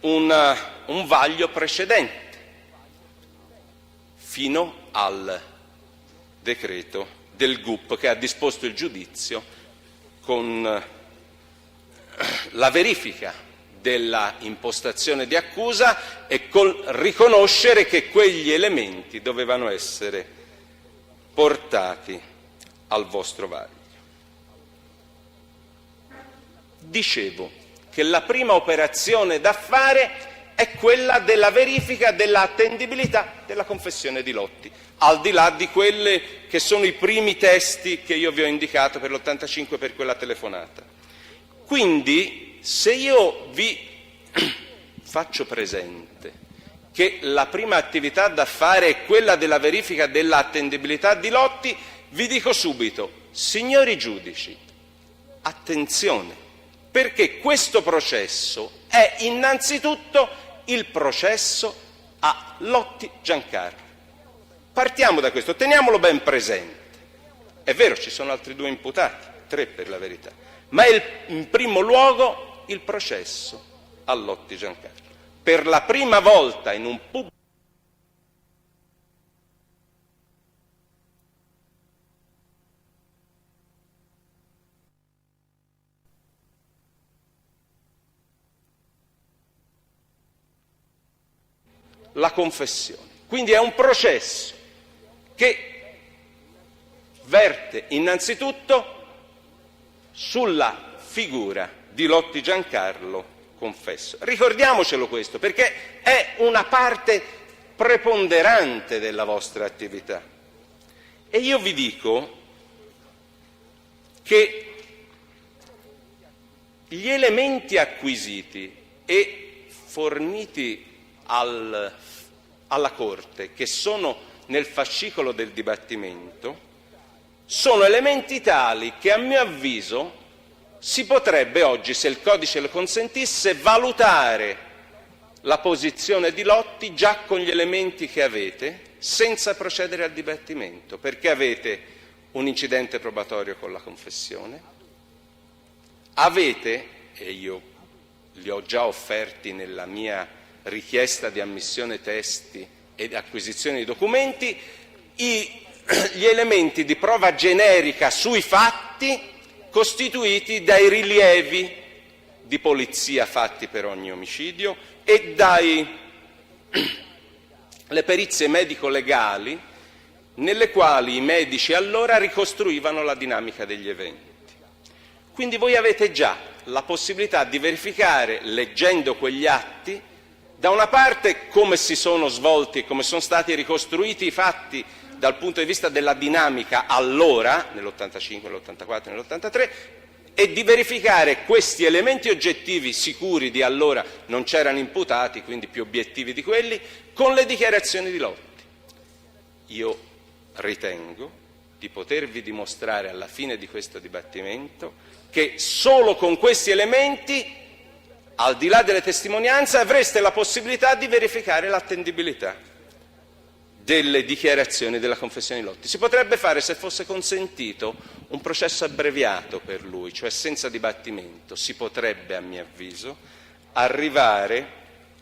un vaglio precedente, fino al decreto del GUP che ha disposto il giudizio con la verifica della impostazione di accusa e col riconoscere che quegli elementi dovevano essere portati al vostro vaglio. Dicevo che la prima operazione da fare è quella della verifica dell'attendibilità della confessione di Lotti, al di là di quelli che sono i primi testi che io vi ho indicato per l'85 per quella telefonata. Quindi, se io vi faccio presente che la prima attività da fare è quella della verifica dell'attendibilità di Lotti, vi dico subito, signori giudici, attenzione, perché questo processo è innanzitutto il processo a Lotti Giancarlo. Partiamo da questo, teniamolo ben presente. È vero, ci sono altri 2 imputati, 3 per la verità, ma è in primo luogo il processo a Lotti Giancarlo. Per la prima volta in un pubblico la confessione. Quindi è un processo che verte innanzitutto sulla figura di Lotti Giancarlo confesso. Ricordiamocelo questo, perché è una parte preponderante della vostra attività. E io vi dico che gli elementi acquisiti e forniti alla Corte, che sono nel fascicolo del dibattimento, sono elementi tali che a mio avviso si potrebbe oggi, se il codice lo consentisse, valutare la posizione di Lotti già con gli elementi che avete, senza procedere al dibattimento, perché avete un incidente probatorio con la confessione, avete, e io li ho già offerti nella mia richiesta di ammissione testi e acquisizione di documenti, gli elementi di prova generica sui fatti costituiti dai rilievi di polizia fatti per ogni omicidio e le perizie medico-legali nelle quali i medici allora ricostruivano la dinamica degli eventi. Quindi voi avete già la possibilità di verificare, leggendo quegli atti, da una parte come si sono svolti e come sono stati ricostruiti i fatti dal punto di vista della dinamica allora, nell'85, nell'84, nell'83, e di verificare questi elementi oggettivi sicuri di allora, non c'erano imputati, quindi più obiettivi di quelli, con le dichiarazioni di Lotti. Io ritengo di potervi dimostrare alla fine di questo dibattimento che solo con questi elementi, al di là delle testimonianze, avreste la possibilità di verificare l'attendibilità delle dichiarazioni della confessione di Lotti. Si potrebbe fare, se fosse consentito, un processo abbreviato per lui, cioè senza dibattimento. Si potrebbe, a mio avviso, arrivare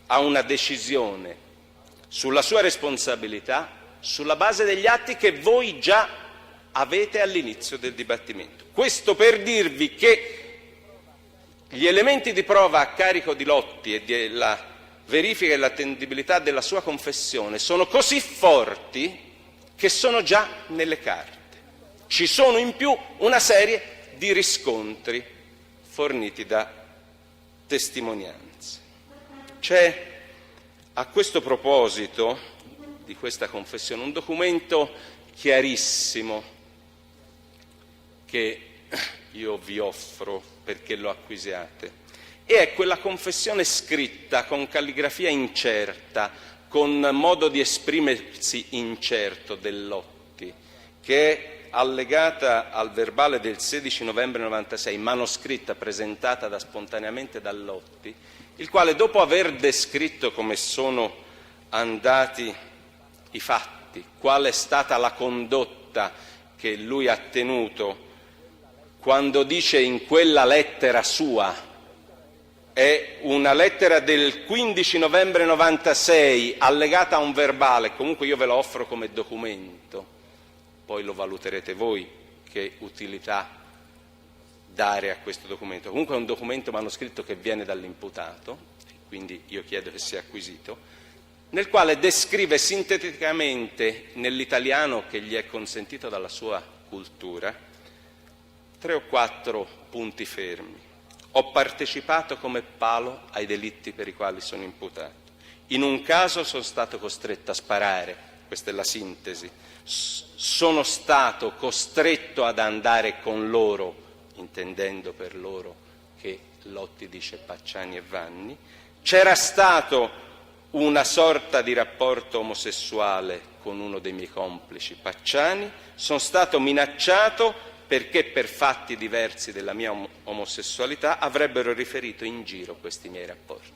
a una decisione sulla sua responsabilità sulla base degli atti che voi già avete all'inizio del dibattimento. Questo per dirvi che gli elementi di prova a carico di Lotti e della verifica dell'attendibilità della sua confessione sono così forti che sono già nelle carte. Ci sono in più una serie di riscontri forniti da testimonianze. C'è a questo proposito di questa confessione un documento chiarissimo che io vi offro perché lo acquisiate. E è quella confessione scritta con calligrafia incerta, con modo di esprimersi incerto del Lotti, che è allegata al verbale del 16 novembre 96, manoscritta presentata spontaneamente da Lotti, il quale, dopo aver descritto come sono andati i fatti, qual è stata la condotta che lui ha tenuto, quando dice in quella lettera sua è una lettera del 15 novembre 96 allegata a un verbale, comunque io ve lo offro come documento, poi lo valuterete voi che utilità dare a questo documento. Comunque è un documento manoscritto che viene dall'imputato, quindi io chiedo che sia acquisito, nel quale descrive sinteticamente, nell'italiano che gli è consentito dalla sua cultura, 3 o 4 punti fermi. Ho partecipato come palo ai delitti per i quali sono imputato. In un caso sono stato costretto a sparare, questa è la sintesi. Sono stato costretto ad andare con loro, intendendo per loro che Lotti dice Pacciani e Vanni. C'era stato una sorta di rapporto omosessuale con uno dei miei complici, Pacciani. Sono stato minacciato perché per fatti diversi della mia omosessualità avrebbero riferito in giro questi miei rapporti.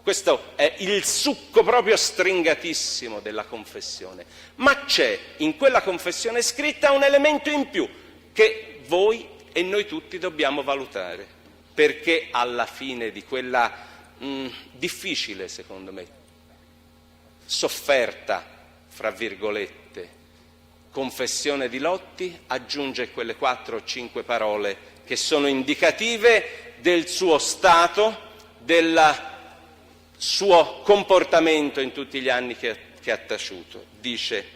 Questo è il succo proprio stringatissimo della confessione. Ma c'è in quella confessione scritta un elemento in più che voi e noi tutti dobbiamo valutare, perché alla fine di quella difficile, secondo me, sofferta, fra virgolette, confessione di Lotti, aggiunge quelle 4 o 5 parole che sono indicative del suo stato, del suo comportamento in tutti gli anni che ha taciuto. Dice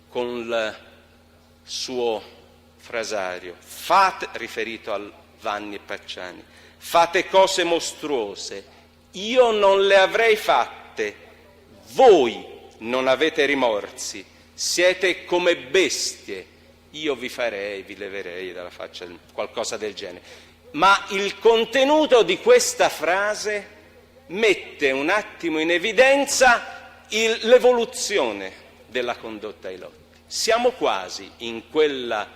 con il suo frasario, riferito a Vanni e Pacciani, fate cose mostruose, io non le avrei fatte, voi non avete rimorsi, siete come bestie, io vi leverei dalla faccia qualcosa del genere. Ma il contenuto di questa frase mette un attimo in evidenza l'evoluzione della condotta ai Lotti. Siamo quasi in quel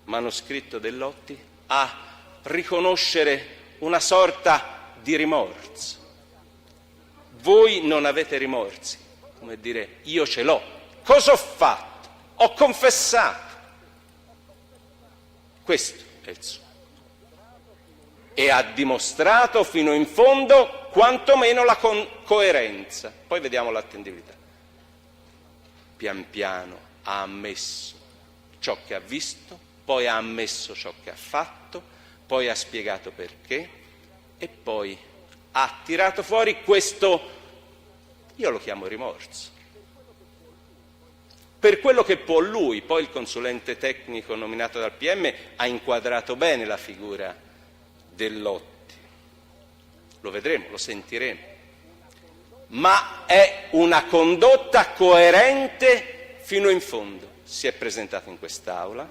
manoscritto del Lotti a riconoscere una sorta di rimorso. Voi non avete rimorsi, come dire, io ce l'ho. Cosa ho fatto? Ho confessato. Questo è il suo. E ha dimostrato fino in fondo quantomeno la coerenza. Poi vediamo l'attendibilità. Pian piano ha ammesso ciò che ha visto, poi ha ammesso ciò che ha fatto, poi ha spiegato perché e poi ha tirato fuori questo, io lo chiamo rimorso. Per quello che può lui, poi il consulente tecnico nominato dal PM ha inquadrato bene la figura del Lotti. Lo vedremo, lo sentiremo. Ma è una condotta coerente fino in fondo. Si è presentato in quest'Aula,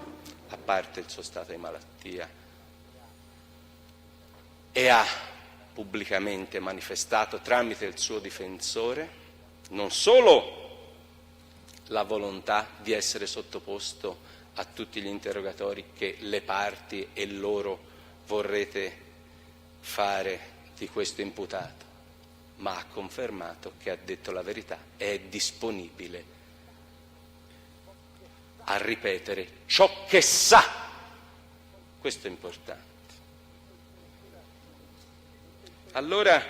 a parte il suo stato di malattia, e ha pubblicamente manifestato tramite il suo difensore non solo la volontà di essere sottoposto a tutti gli interrogatori che le parti e loro vorrete fare di questo imputato, ma ha confermato che ha detto la verità e è disponibile a ripetere ciò che sa. Questo è importante. Allora,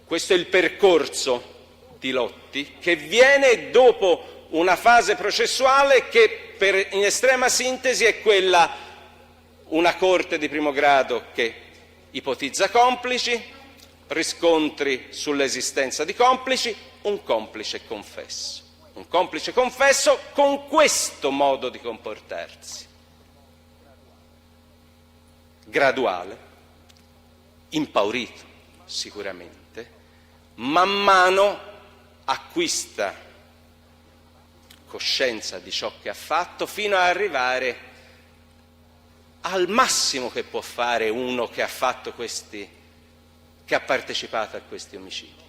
questo è il percorso di Lotti che viene dopo una fase processuale che in estrema sintesi è quella, una corte di primo grado che ipotizza complici, riscontri sull'esistenza di complici, un complice confesso. Un complice confesso con questo modo di comportarsi, graduale, impaurito sicuramente, man mano acquista coscienza di ciò che ha fatto fino ad arrivare al massimo che può fare uno che ha fatto che ha partecipato a questi omicidi.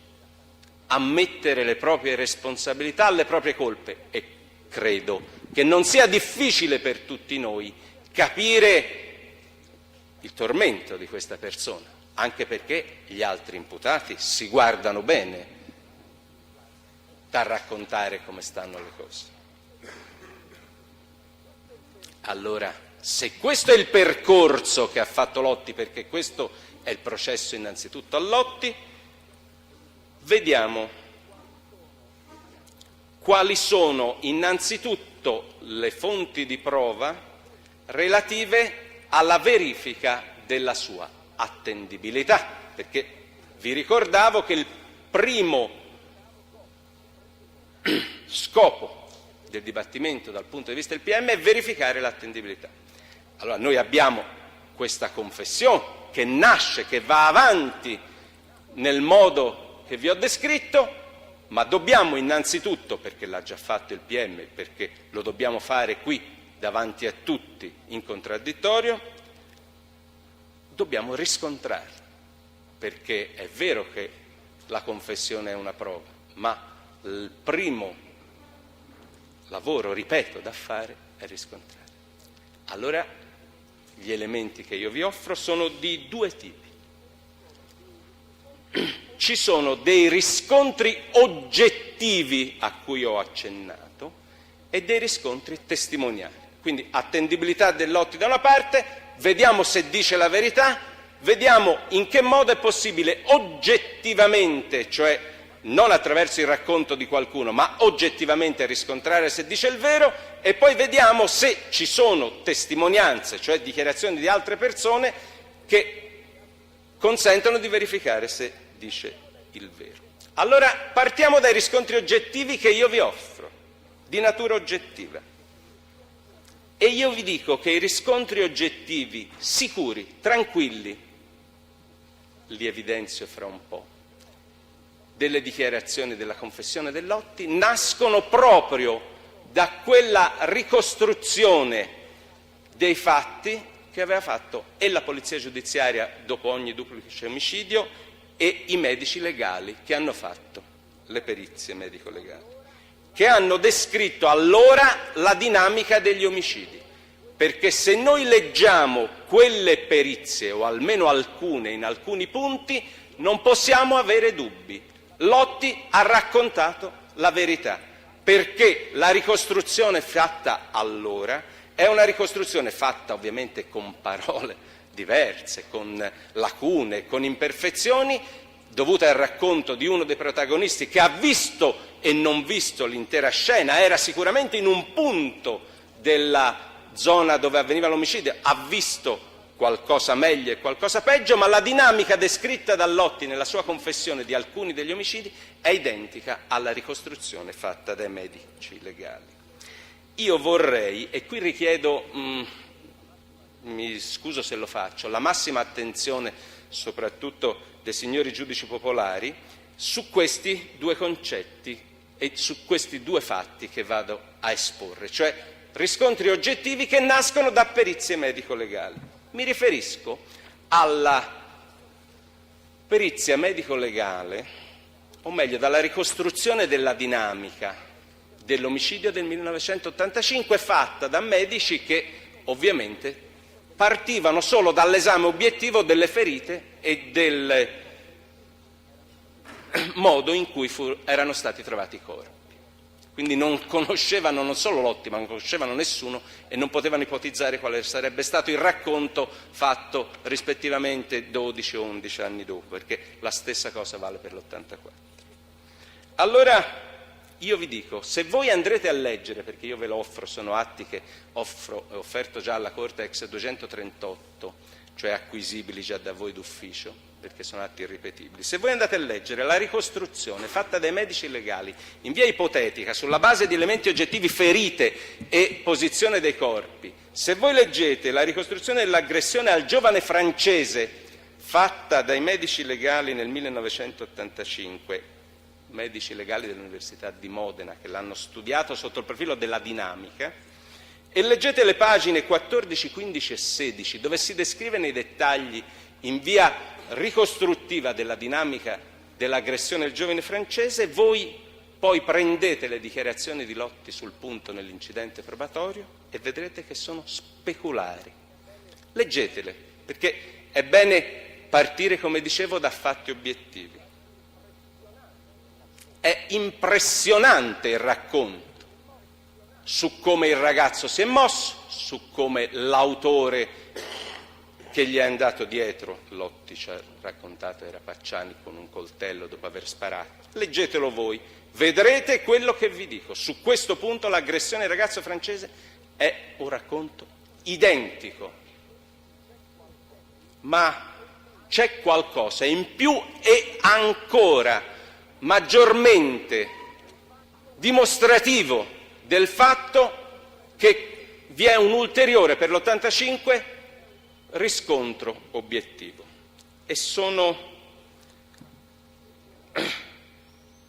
Ammettere le proprie responsabilità, le proprie colpe, e credo che non sia difficile per tutti noi capire il tormento di questa persona, anche perché gli altri imputati si guardano bene da raccontare come stanno le cose. Allora Se questo è il percorso che ha fatto Lotti, perché questo è il processo innanzitutto a Lotti, vediamo quali sono innanzitutto le fonti di prova relative alla verifica della sua attendibilità, perché vi ricordavo che il primo scopo del dibattimento dal punto di vista del PM è verificare l'attendibilità. Allora noi abbiamo questa confessione che nasce, che va avanti nel modo che vi ho descritto, ma dobbiamo innanzitutto, perché l'ha già fatto il PM, perché lo dobbiamo fare qui davanti a tutti in contraddittorio, dobbiamo riscontrare, perché è vero che la confessione è una prova, ma il primo lavoro, ripeto, da fare è riscontrare. Allora gli elementi che io vi offro sono di due tipi. Ci sono dei riscontri oggettivi a cui ho accennato e dei riscontri testimoniali. Quindi attendibilità del Lotti da una parte, vediamo se dice la verità, vediamo in che modo è possibile oggettivamente, cioè non attraverso il racconto di qualcuno, ma oggettivamente riscontrare se dice il vero, e poi vediamo se ci sono testimonianze, cioè dichiarazioni di altre persone, che consentono di verificare se dice il vero. Allora partiamo dai riscontri oggettivi che io vi offro, di natura oggettiva. E io vi dico che i riscontri oggettivi sicuri, tranquilli, li evidenzio fra un po', delle dichiarazioni della confessione del Lotti, nascono proprio da quella ricostruzione dei fatti che aveva fatto e la polizia giudiziaria dopo ogni duplice omicidio e i medici legali che hanno fatto le perizie medico-legali, che hanno descritto allora la dinamica degli omicidi. Perché se noi leggiamo quelle perizie, o almeno alcune in alcuni punti, non possiamo avere dubbi. Lotti ha raccontato la verità, perché la ricostruzione fatta allora è una ricostruzione fatta ovviamente con parole diverse, con lacune, con imperfezioni, dovute al racconto di uno dei protagonisti che ha visto e non visto l'intera scena, era sicuramente in un punto della zona dove avveniva l'omicidio, ha visto qualcosa meglio e qualcosa peggio, ma la dinamica descritta da Lotti nella sua confessione di alcuni degli omicidi è identica alla ricostruzione fatta dai medici legali. Io vorrei, e qui richiedo, mi scuso se lo faccio, la massima attenzione soprattutto dei signori giudici popolari su questi due concetti e su questi due fatti che vado a esporre, cioè riscontri oggettivi che nascono da perizie medico-legali. Mi riferisco alla perizia medico-legale, o meglio dalla ricostruzione della dinamica dell'omicidio del 1985 fatta da medici che ovviamente partivano solo dall'esame obiettivo delle ferite e del modo in cui erano stati trovati i corpi. Quindi non conoscevano non solo Lotti, ma non conoscevano nessuno e non potevano ipotizzare quale sarebbe stato il racconto fatto rispettivamente 12 o 11 anni dopo, perché la stessa cosa vale per l'84. Allora io vi dico, se voi andrete a leggere, perché io ve lo offro, sono atti che ho offerto già alla Corte ex 238, cioè acquisibili già da voi d'ufficio, perché sono atti irripetibili. Se voi andate a leggere la ricostruzione fatta dai medici legali in via ipotetica, sulla base di elementi oggettivi, ferite e posizione dei corpi, se voi leggete la ricostruzione dell'aggressione al giovane francese fatta dai medici legali nel 1985, medici legali dell'Università di Modena che l'hanno studiato sotto il profilo della dinamica, e leggete le pagine 14, 15 e 16 dove si descrive nei dettagli in via ricostruttiva della dinamica dell'aggressione del giovane francese, voi poi prendete le dichiarazioni di Lotti sul punto nell'incidente probatorio e vedrete che sono speculari. Leggetele, perché è bene partire, come dicevo, da fatti obiettivi. È impressionante il racconto su come il ragazzo si è mosso, su come l'autore che gli è andato dietro, Lotti ci ha raccontato, era Pacciani con un coltello dopo aver sparato. Leggetelo voi, vedrete quello che vi dico. Su questo punto l'aggressione al ragazzo francese è un racconto identico. Ma c'è qualcosa in più e ancora maggiormente dimostrativo del fatto che vi è un ulteriore, per l'85, riscontro obiettivo. E sono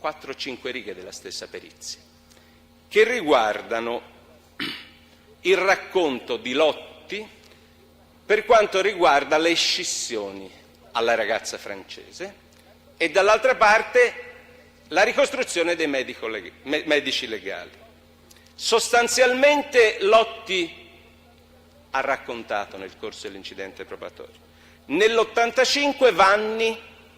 4-5 righe della stessa perizia, che riguardano il racconto di Lotti per quanto riguarda le scissioni alla ragazza francese e dall'altra parte la ricostruzione dei medici legali. Sostanzialmente Lotti ha raccontato nel corso dell'incidente probatorio. Nell'85 Vanni,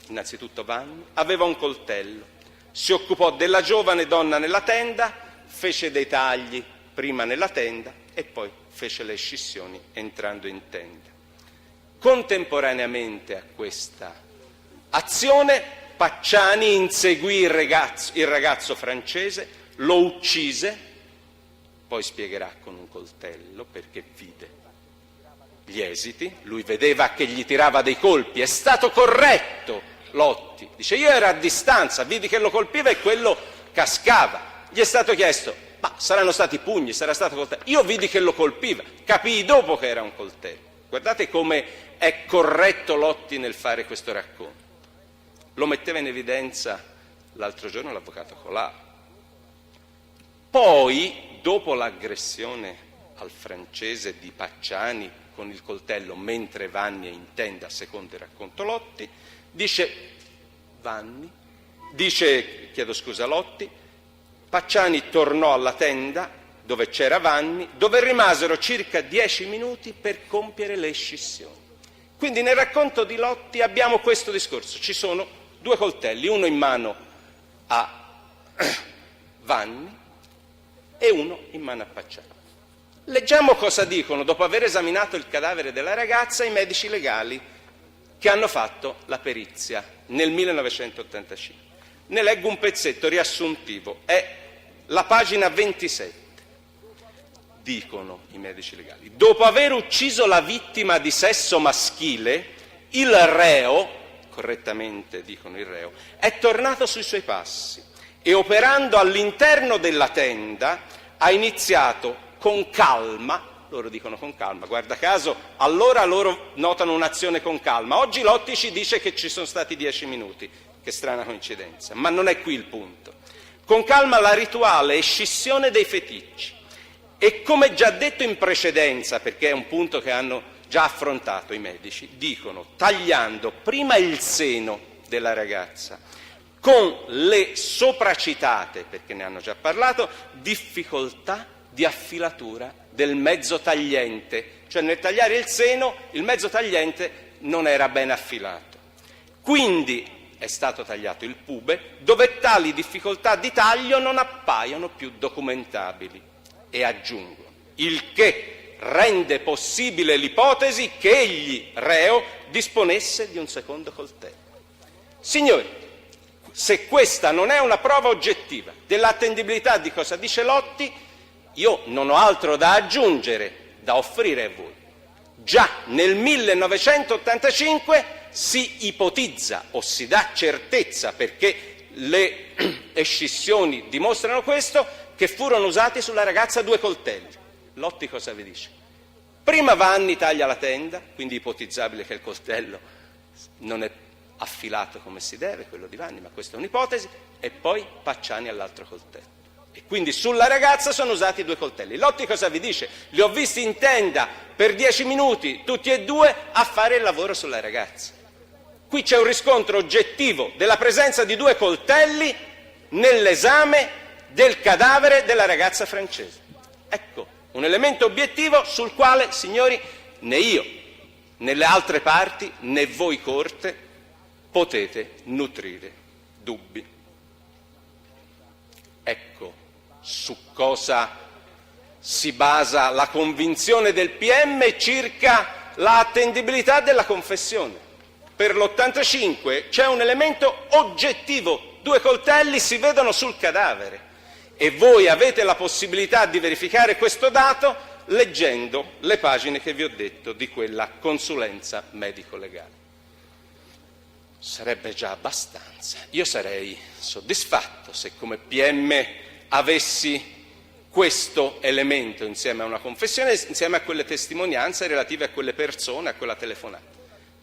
innanzitutto Vanni, aveva un coltello, si occupò della giovane donna nella tenda, fece dei tagli prima nella tenda e poi fece le scissioni entrando in tenda. Contemporaneamente a questa azione Pacciani inseguì il ragazzo francese, lo uccise, poi spiegherà con un coltello perché vide gli esiti, lui vedeva che gli tirava dei colpi, è stato corretto Lotti, dice io ero a distanza, vidi che lo colpiva e quello cascava, gli è stato chiesto ma saranno stati pugni, sarà stato coltello, io vidi che lo colpiva, capii dopo che era un coltello. Guardate come è corretto Lotti nel fare questo racconto. Lo metteva in evidenza l'altro giorno l'avvocato Colà. Poi, dopo l'aggressione al francese di Pacciani con il coltello mentre Vanni è in tenda, secondo il racconto Lotti, Lotti, Pacciani tornò alla tenda dove c'era Vanni, dove rimasero circa 10 minuti per compiere le scissioni. Quindi nel racconto di Lotti abbiamo questo discorso, ci sono 2 coltelli, uno in mano a Vanni e uno in mano a Pacciani. Leggiamo cosa dicono, dopo aver esaminato il cadavere della ragazza, i medici legali che hanno fatto la perizia nel 1985. Ne leggo un pezzetto riassuntivo, è la pagina 27. Dicono i medici legali, dopo aver ucciso la vittima di sesso maschile, il reo, correttamente dicono il reo, è tornato sui suoi passi e operando all'interno della tenda ha iniziato con calma, loro dicono con calma, guarda caso, allora loro notano un'azione con calma, oggi Lotti ci dice che ci sono stati 10 minuti, che strana coincidenza, ma non è qui il punto. Con calma la rituale escissione dei feticci e come già detto in precedenza, perché è un punto che hanno già affrontato i medici, dicono tagliando prima il seno della ragazza con le sopracitate, perché ne hanno già parlato, difficoltà di affilatura del mezzo tagliente, cioè nel tagliare il seno il mezzo tagliente non era ben affilato. Quindi è stato tagliato il pube, dove tali difficoltà di taglio non appaiono più documentabili. E aggiungo, il che rende possibile l'ipotesi che egli, reo, disponesse di un secondo coltello. Signori, se questa non è una prova oggettiva dell'attendibilità di cosa dice Lotti, io non ho altro da aggiungere, da offrire a voi. Già nel 1985 si ipotizza o si dà certezza, perché le escissioni dimostrano questo, che furono usati sulla ragazza 2 coltelli. Lotti cosa vi dice? Prima Vanni taglia la tenda, quindi ipotizzabile che il coltello non è affilato come si deve, quello di Vanni, ma questa è un'ipotesi, e poi Pacciani all'altro coltello. E quindi sulla ragazza sono usati 2 coltelli. Lotti cosa vi dice? Li ho visti in tenda per 10 minuti, tutti e 2, a fare il lavoro sulla ragazza. Qui c'è un riscontro oggettivo della presenza di 2 coltelli nell'esame del cadavere della ragazza francese. Ecco, un elemento obiettivo sul quale, signori, né io, né le altre parti, né voi corte, potete nutrire dubbi. Ecco su cosa si basa la convinzione del PM circa l'attendibilità della confessione. Per l'85 c'è un elemento oggettivo, 2 coltelli si vedono sul cadavere e voi avete la possibilità di verificare questo dato leggendo le pagine che vi ho detto di quella consulenza medico-legale. Sarebbe già abbastanza. Io sarei soddisfatto se come PM avessi questo elemento insieme a una confessione, insieme a quelle testimonianze relative a quelle persone, a quella telefonata.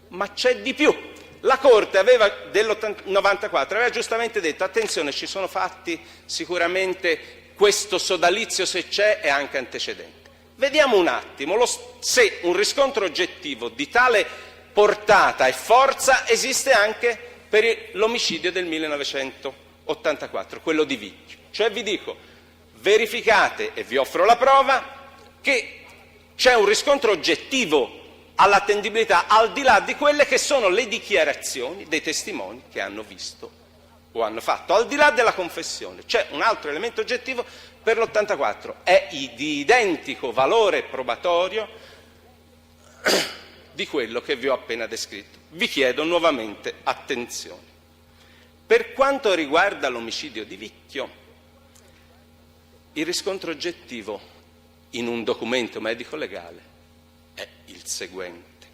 Ma c'è di più. La Corte del 94 aveva giustamente detto: attenzione, ci sono fatti, sicuramente questo sodalizio, se c'è, è anche antecedente. Vediamo un attimo se un riscontro oggettivo di tale portata e forza esiste anche per l'omicidio del 1984, quello di Vicchio. Cioè vi dico, verificate, e vi offro la prova, che c'è un riscontro oggettivo all'attendibilità al di là di quelle che sono le dichiarazioni dei testimoni che hanno visto o hanno fatto, al di là della confessione. C'è un altro elemento oggettivo per l'84, è di identico valore probatorio di quello che vi ho appena descritto. Vi chiedo nuovamente attenzione. Per quanto riguarda l'omicidio di Vicchio, il riscontro oggettivo in un documento medico-legale è il seguente.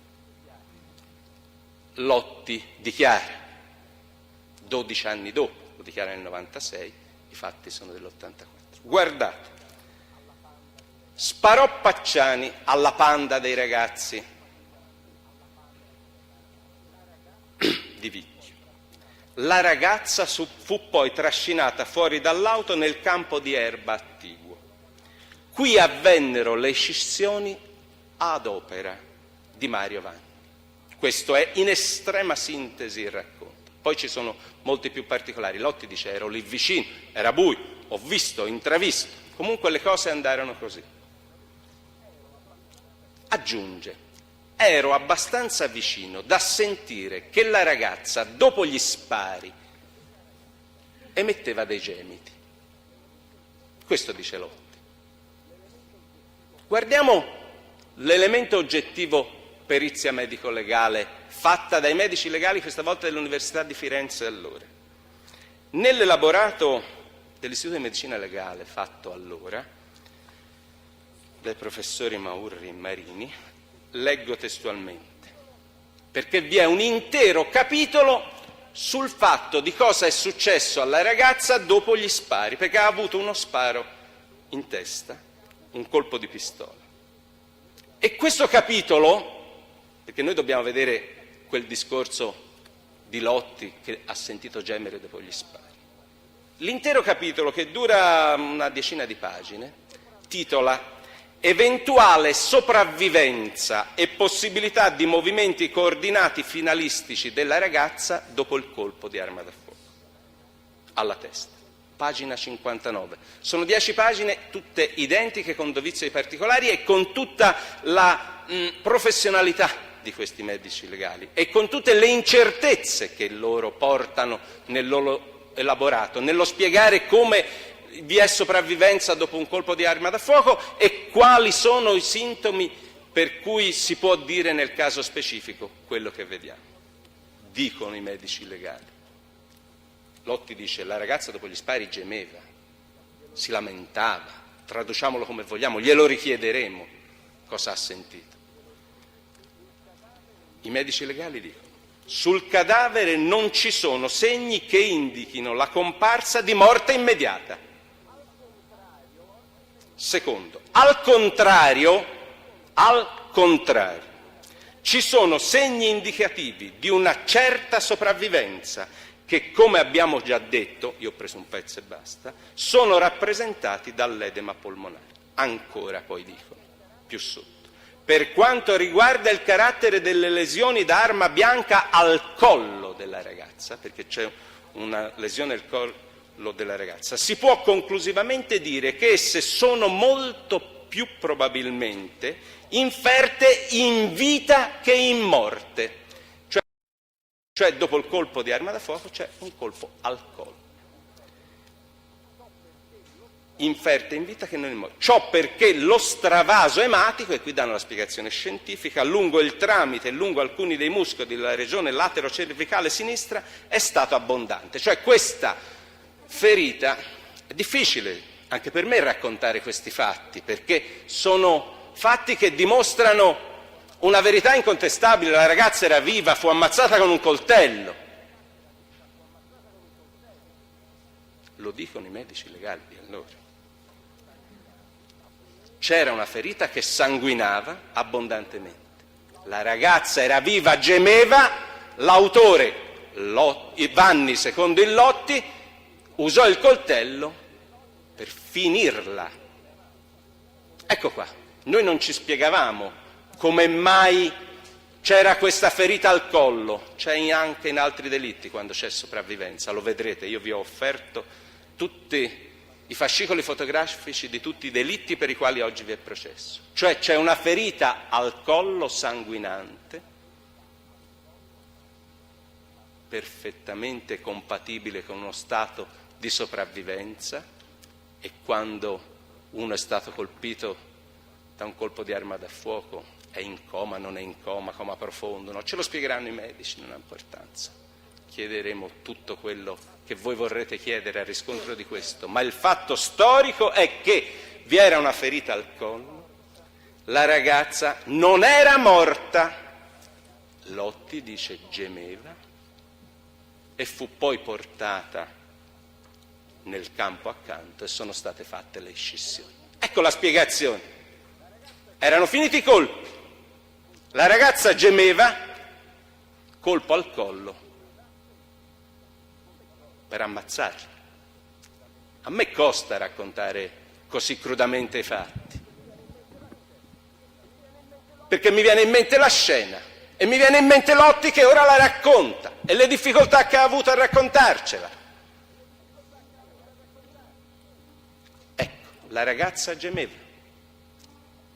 Lotti dichiara, 12 anni dopo, lo dichiara nel 96, i fatti sono dell'84. Guardate, sparò Pacciani alla Panda dei ragazzi di Vicchio. La ragazza fu poi trascinata fuori dall'auto nel campo di erba attiguo. Qui avvennero le scissioni ad opera di Mario Vanni. Questo è in estrema sintesi il racconto. Poi ci sono molti più particolari. Lotti dice: ero lì vicino, era buio, ho visto, ho intravisto. Comunque le cose andarono così. Aggiunge: ero abbastanza vicino da sentire che la ragazza, dopo gli spari, emetteva dei gemiti. Questo dice Lotti. Guardiamo l'elemento oggettivo perizia medico-legale fatta dai medici legali, questa volta dell'Università di Firenze allora. Nell'elaborato dell'Istituto di Medicina Legale fatto allora dai professori Maurri e Marini, leggo testualmente, perché vi è un intero capitolo sul fatto di cosa è successo alla ragazza dopo gli spari, perché ha avuto uno sparo in testa, un colpo di pistola. E questo capitolo, perché noi dobbiamo vedere quel discorso di Lotti che ha sentito gemere dopo gli spari, l'intero capitolo, che dura una decina di pagine, titola eventuale sopravvivenza e possibilità di movimenti coordinati finalistici della ragazza dopo il colpo di arma da fuoco alla testa. Pagina 59. Sono 10 pagine, tutte identiche, con dovizia di particolari e con tutta la professionalità di questi medici legali e con tutte le incertezze che loro portano nel loro elaborato, nello spiegare come vi è sopravvivenza dopo un colpo di arma da fuoco e quali sono i sintomi per cui si può dire nel caso specifico quello che vediamo. Dicono i medici legali. Lotti dice: la ragazza dopo gli spari gemeva, si lamentava, traduciamolo come vogliamo, glielo richiederemo cosa ha sentito. I medici legali dicono: sul cadavere non ci sono segni che indichino la comparsa di morte immediata. Secondo, al contrario, ci sono segni indicativi di una certa sopravvivenza che, come abbiamo già detto, io ho preso un pezzo e basta, sono rappresentati dall'edema polmonare. Ancora poi dicono, più sotto, per quanto riguarda il carattere delle lesioni da arma bianca al collo della ragazza, perché c'è una lesione al collo della ragazza, si può conclusivamente dire che esse sono molto più probabilmente inferte in vita che in morte, cioè dopo il colpo di arma da fuoco c'è un colpo al collo. inferte in vita che non in morte. Ciò perché lo stravaso ematico, e qui danno la spiegazione scientifica, lungo il tramite e lungo alcuni dei muscoli della regione latero-cervicale sinistra è stato abbondante. Cioè questa ferita, è difficile anche per me raccontare questi fatti, perché sono fatti che dimostrano una verità incontestabile. La ragazza era viva, fu ammazzata con un coltello. Lo dicono i medici legali di allora. C'era una ferita che sanguinava abbondantemente. La ragazza era viva, gemeva, l'autore, Vanni secondo il Lotti, usò il coltello per finirla. Ecco qua, noi non ci spiegavamo come mai c'era questa ferita al collo, c'è anche in altri delitti quando c'è sopravvivenza, lo vedrete, io vi ho offerto tutti i fascicoli fotografici di tutti i delitti per i quali oggi vi è processo. Cioè c'è una ferita al collo sanguinante, perfettamente compatibile con uno stato di sopravvivenza, e quando uno è stato colpito da un colpo di arma da fuoco è in coma, non è in coma, coma profondo, no? Ce lo spiegheranno i medici, non ha importanza. Chiederemo tutto quello che voi vorrete chiedere a riscontro di questo, ma il fatto storico è che vi era una ferita al collo, la ragazza non era morta, Lotti dice gemeva, e fu poi portata nel campo accanto e sono state fatte le scissioni. Ecco la spiegazione. Erano finiti i colpi, la ragazza gemeva, colpo al collo per ammazzarla. A me costa raccontare così crudamente i fatti, perché mi viene in mente la scena e mi viene in mente Lotti che ora la racconta e le difficoltà che ha avuto a raccontarcela. Ecco, la ragazza gemeva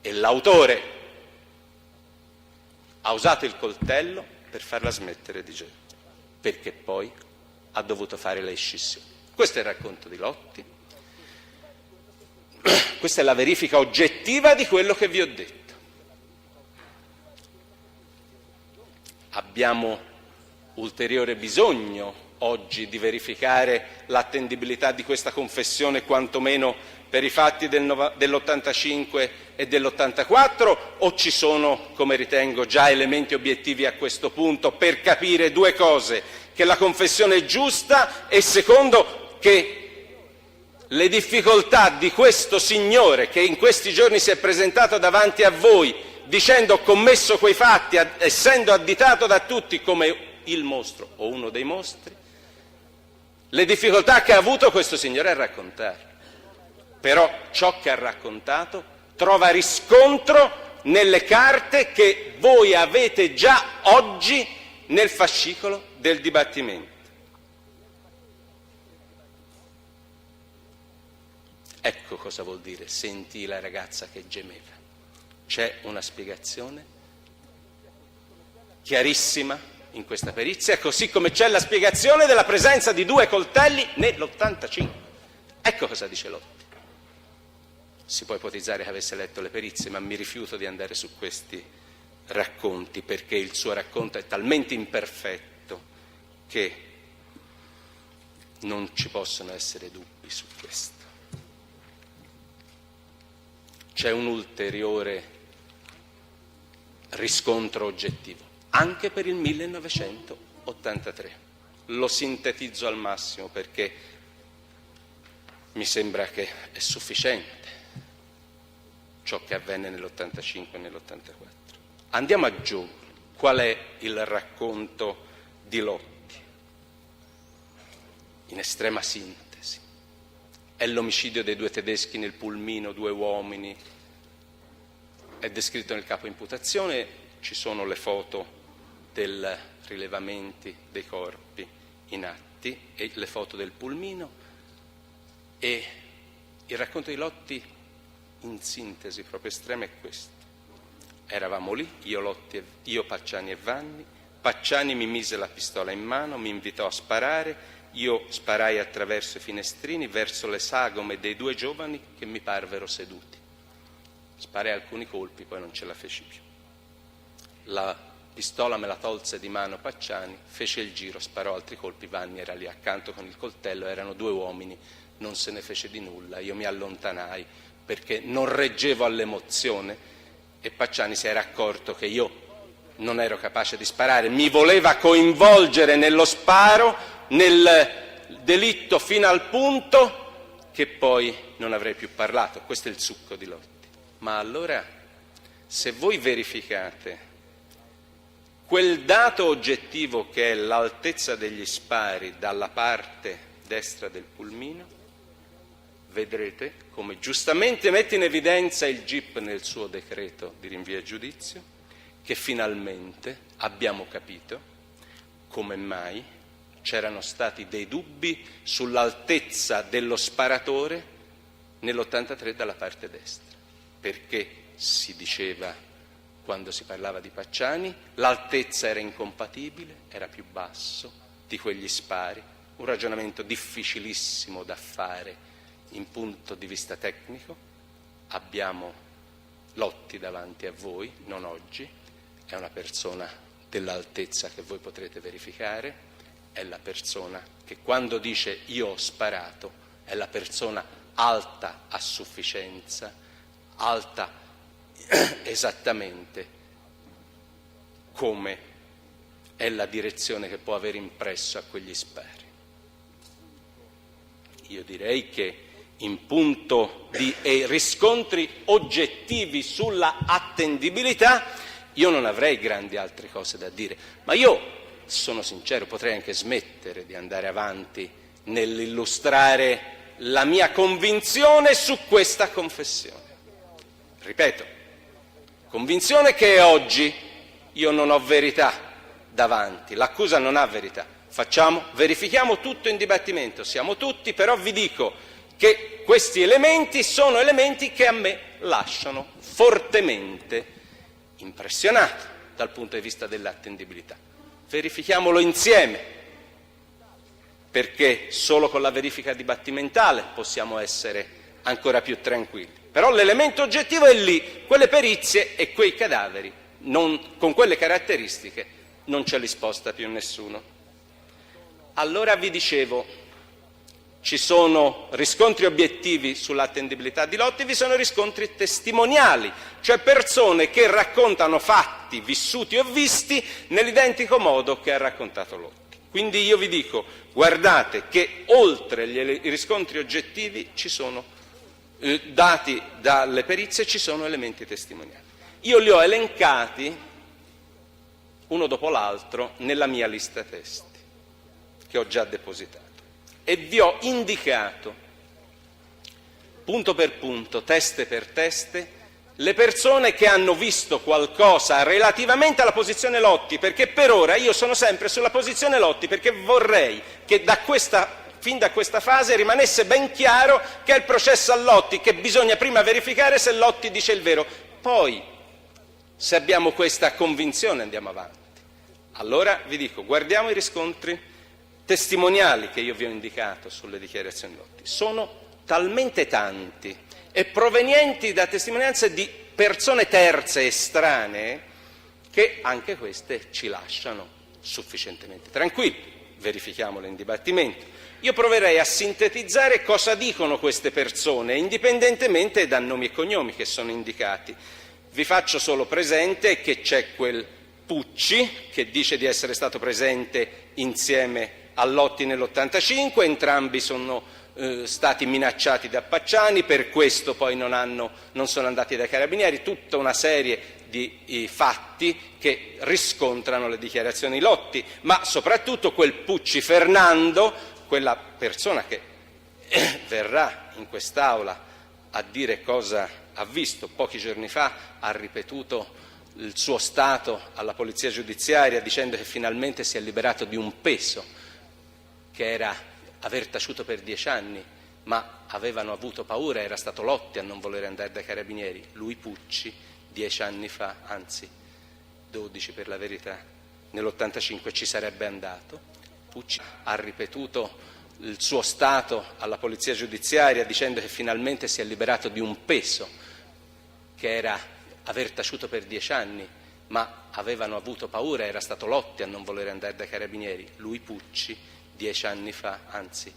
e l'autore ha usato il coltello per farla smettere di gemere, perché poi ha dovuto fare le scissioni. Questo è il racconto di Lotti, questa è la verifica oggettiva di quello che vi ho detto. Abbiamo ulteriore bisogno oggi di verificare l'attendibilità di questa confessione, quantomeno per i fatti dell'85 e dell'84, o ci sono, come ritengo, già elementi obiettivi a questo punto per capire due cose: che la confessione è giusta e, secondo, che le difficoltà di questo signore che in questi giorni si è presentato davanti a voi dicendo ho commesso quei fatti, essendo additato da tutti come il mostro o uno dei mostri, le difficoltà che ha avuto questo signore a raccontare. Però ciò che ha raccontato trova riscontro nelle carte che voi avete già oggi nel fascicolo del dibattimento. Ecco cosa vuol dire sentì la ragazza che gemeva. C'è una spiegazione chiarissima in questa perizia, così come c'è la spiegazione della presenza di 2 coltelli nell'85. Ecco cosa dice Lotti. Si può ipotizzare che avesse letto le perizie, ma mi rifiuto di andare su questi racconti, perché il suo racconto è talmente imperfetto che non ci possono essere dubbi su questo. C'è un ulteriore riscontro oggettivo, anche per il 1983. Lo sintetizzo al massimo perché mi sembra che è sufficiente ciò che avvenne nell'85 e nell'84. Andiamo a giugno. Qual è il racconto di Lotti? In estrema sintesi. È l'omicidio dei 2 tedeschi nel pulmino, 2 uomini. È descritto nel capo imputazione, ci sono le foto dei rilevamenti dei corpi in atti e le foto del pulmino, e il racconto di Lotti in sintesi proprio estrema è questo. Eravamo lì, io, Pacciani e Vanni. Pacciani mi mise la pistola in mano, mi invitò a sparare io sparai attraverso i finestrini verso le sagome dei 2 giovani che mi parvero seduti. Sparai alcuni colpi, poi non ce la feci più. La pistola me la tolse di mano Pacciani, fece il giro, sparò altri colpi, Vanni era lì accanto con il coltello, erano 2 uomini, non se ne fece di nulla. Io mi allontanai perché non reggevo all'emozione e Pacciani si era accorto che io non ero capace di sparare, mi voleva coinvolgere nello sparo, nel delitto fino al punto che poi non avrei più parlato. Questo è il succo di Lotti. Ma allora, se voi verificate quel dato oggettivo che è l'altezza degli spari dalla parte destra del pulmino, vedrete come giustamente mette in evidenza il GIP nel suo decreto di rinvio a giudizio, che finalmente abbiamo capito come mai c'erano stati dei dubbi sull'altezza dello sparatore nell'83 dalla parte destra, perché si diceva, quando si parlava di Pacciani, l'altezza era incompatibile, era più basso di quegli spari, un ragionamento difficilissimo da fare in punto di vista tecnico. Abbiamo Lotti davanti a voi, non oggi, è una persona dell'altezza che voi potrete verificare, è la persona che quando dice io ho sparato è la persona alta a sufficienza, alta esattamente come è la direzione che può aver impresso a quegli spari. Io direi che in punto di riscontri oggettivi sulla attendibilità io non avrei grandi altre cose da dire, ma io sono sincero, potrei anche smettere di andare avanti nell'illustrare la mia convinzione su questa confessione. Ripeto, convinzione che oggi io non ho verità davanti, l'accusa non ha verità. Verifichiamo tutto in dibattimento, siamo tutti, però vi dico che questi elementi sono elementi che a me lasciano fortemente impressionato dal punto di vista dell'attendibilità. Verifichiamolo insieme, perché solo con la verifica dibattimentale possiamo essere ancora più tranquilli. Però l'elemento oggettivo è lì, quelle perizie e quei cadaveri, con quelle caratteristiche non ce li sposta più nessuno. Allora vi dicevo, ci sono riscontri obiettivi sull'attendibilità di Lotti, vi sono riscontri testimoniali, cioè persone che raccontano fatti vissuti o visti nell'identico modo che ha raccontato Lotti. Quindi io vi dico, guardate che oltre i riscontri oggettivi ci sono dati dalle perizie, ci sono elementi testimoniali. Io li ho elencati uno dopo l'altro nella mia lista testi che ho già depositato e vi ho indicato punto per punto, teste per teste, le persone che hanno visto qualcosa relativamente alla posizione Lotti, perché per ora io sono sempre sulla posizione Lotti, perché vorrei che fin da questa fase rimanesse ben chiaro che è il processo a Lotti, che bisogna prima verificare se Lotti dice il vero. Poi, se abbiamo questa convinzione, andiamo avanti. Allora vi dico, guardiamo i riscontri testimoniali che io vi ho indicato sulle dichiarazioni Lotti. Sono talmente tanti e provenienti da testimonianze di persone terze, estranee, che anche queste ci lasciano sufficientemente tranquilli. Verifichiamole in dibattimento. Io proverei a sintetizzare cosa dicono queste persone, indipendentemente da nomi e cognomi che sono indicati. Vi faccio solo presente che c'è quel Pucci, che dice di essere stato presente insieme a Lotti nell'85, entrambi sono stati minacciati da Pacciani, per questo poi non sono andati dai carabinieri, tutta una serie di fatti che riscontrano le dichiarazioni Lotti, ma soprattutto quel Pucci Fernando, quella persona che verrà in quest'Aula a dire cosa ha visto. Pochi giorni fa ha ripetuto il suo stato alla polizia giudiziaria dicendo che finalmente si è liberato di un peso, che era aver taciuto per 10 anni, ma avevano avuto paura, era stato Lotti a non voler andare dai carabinieri. Lui, Pucci, 10 anni fa, anzi 12 per la verità, nell'85 ci sarebbe andato, Pucci ha ripetuto il suo stato alla polizia giudiziaria dicendo che finalmente si è liberato di un peso, che era aver taciuto per 10 anni, ma avevano avuto paura, era stato Lotti a non voler andare dai carabinieri. Lui, Pucci, 10 anni fa, anzi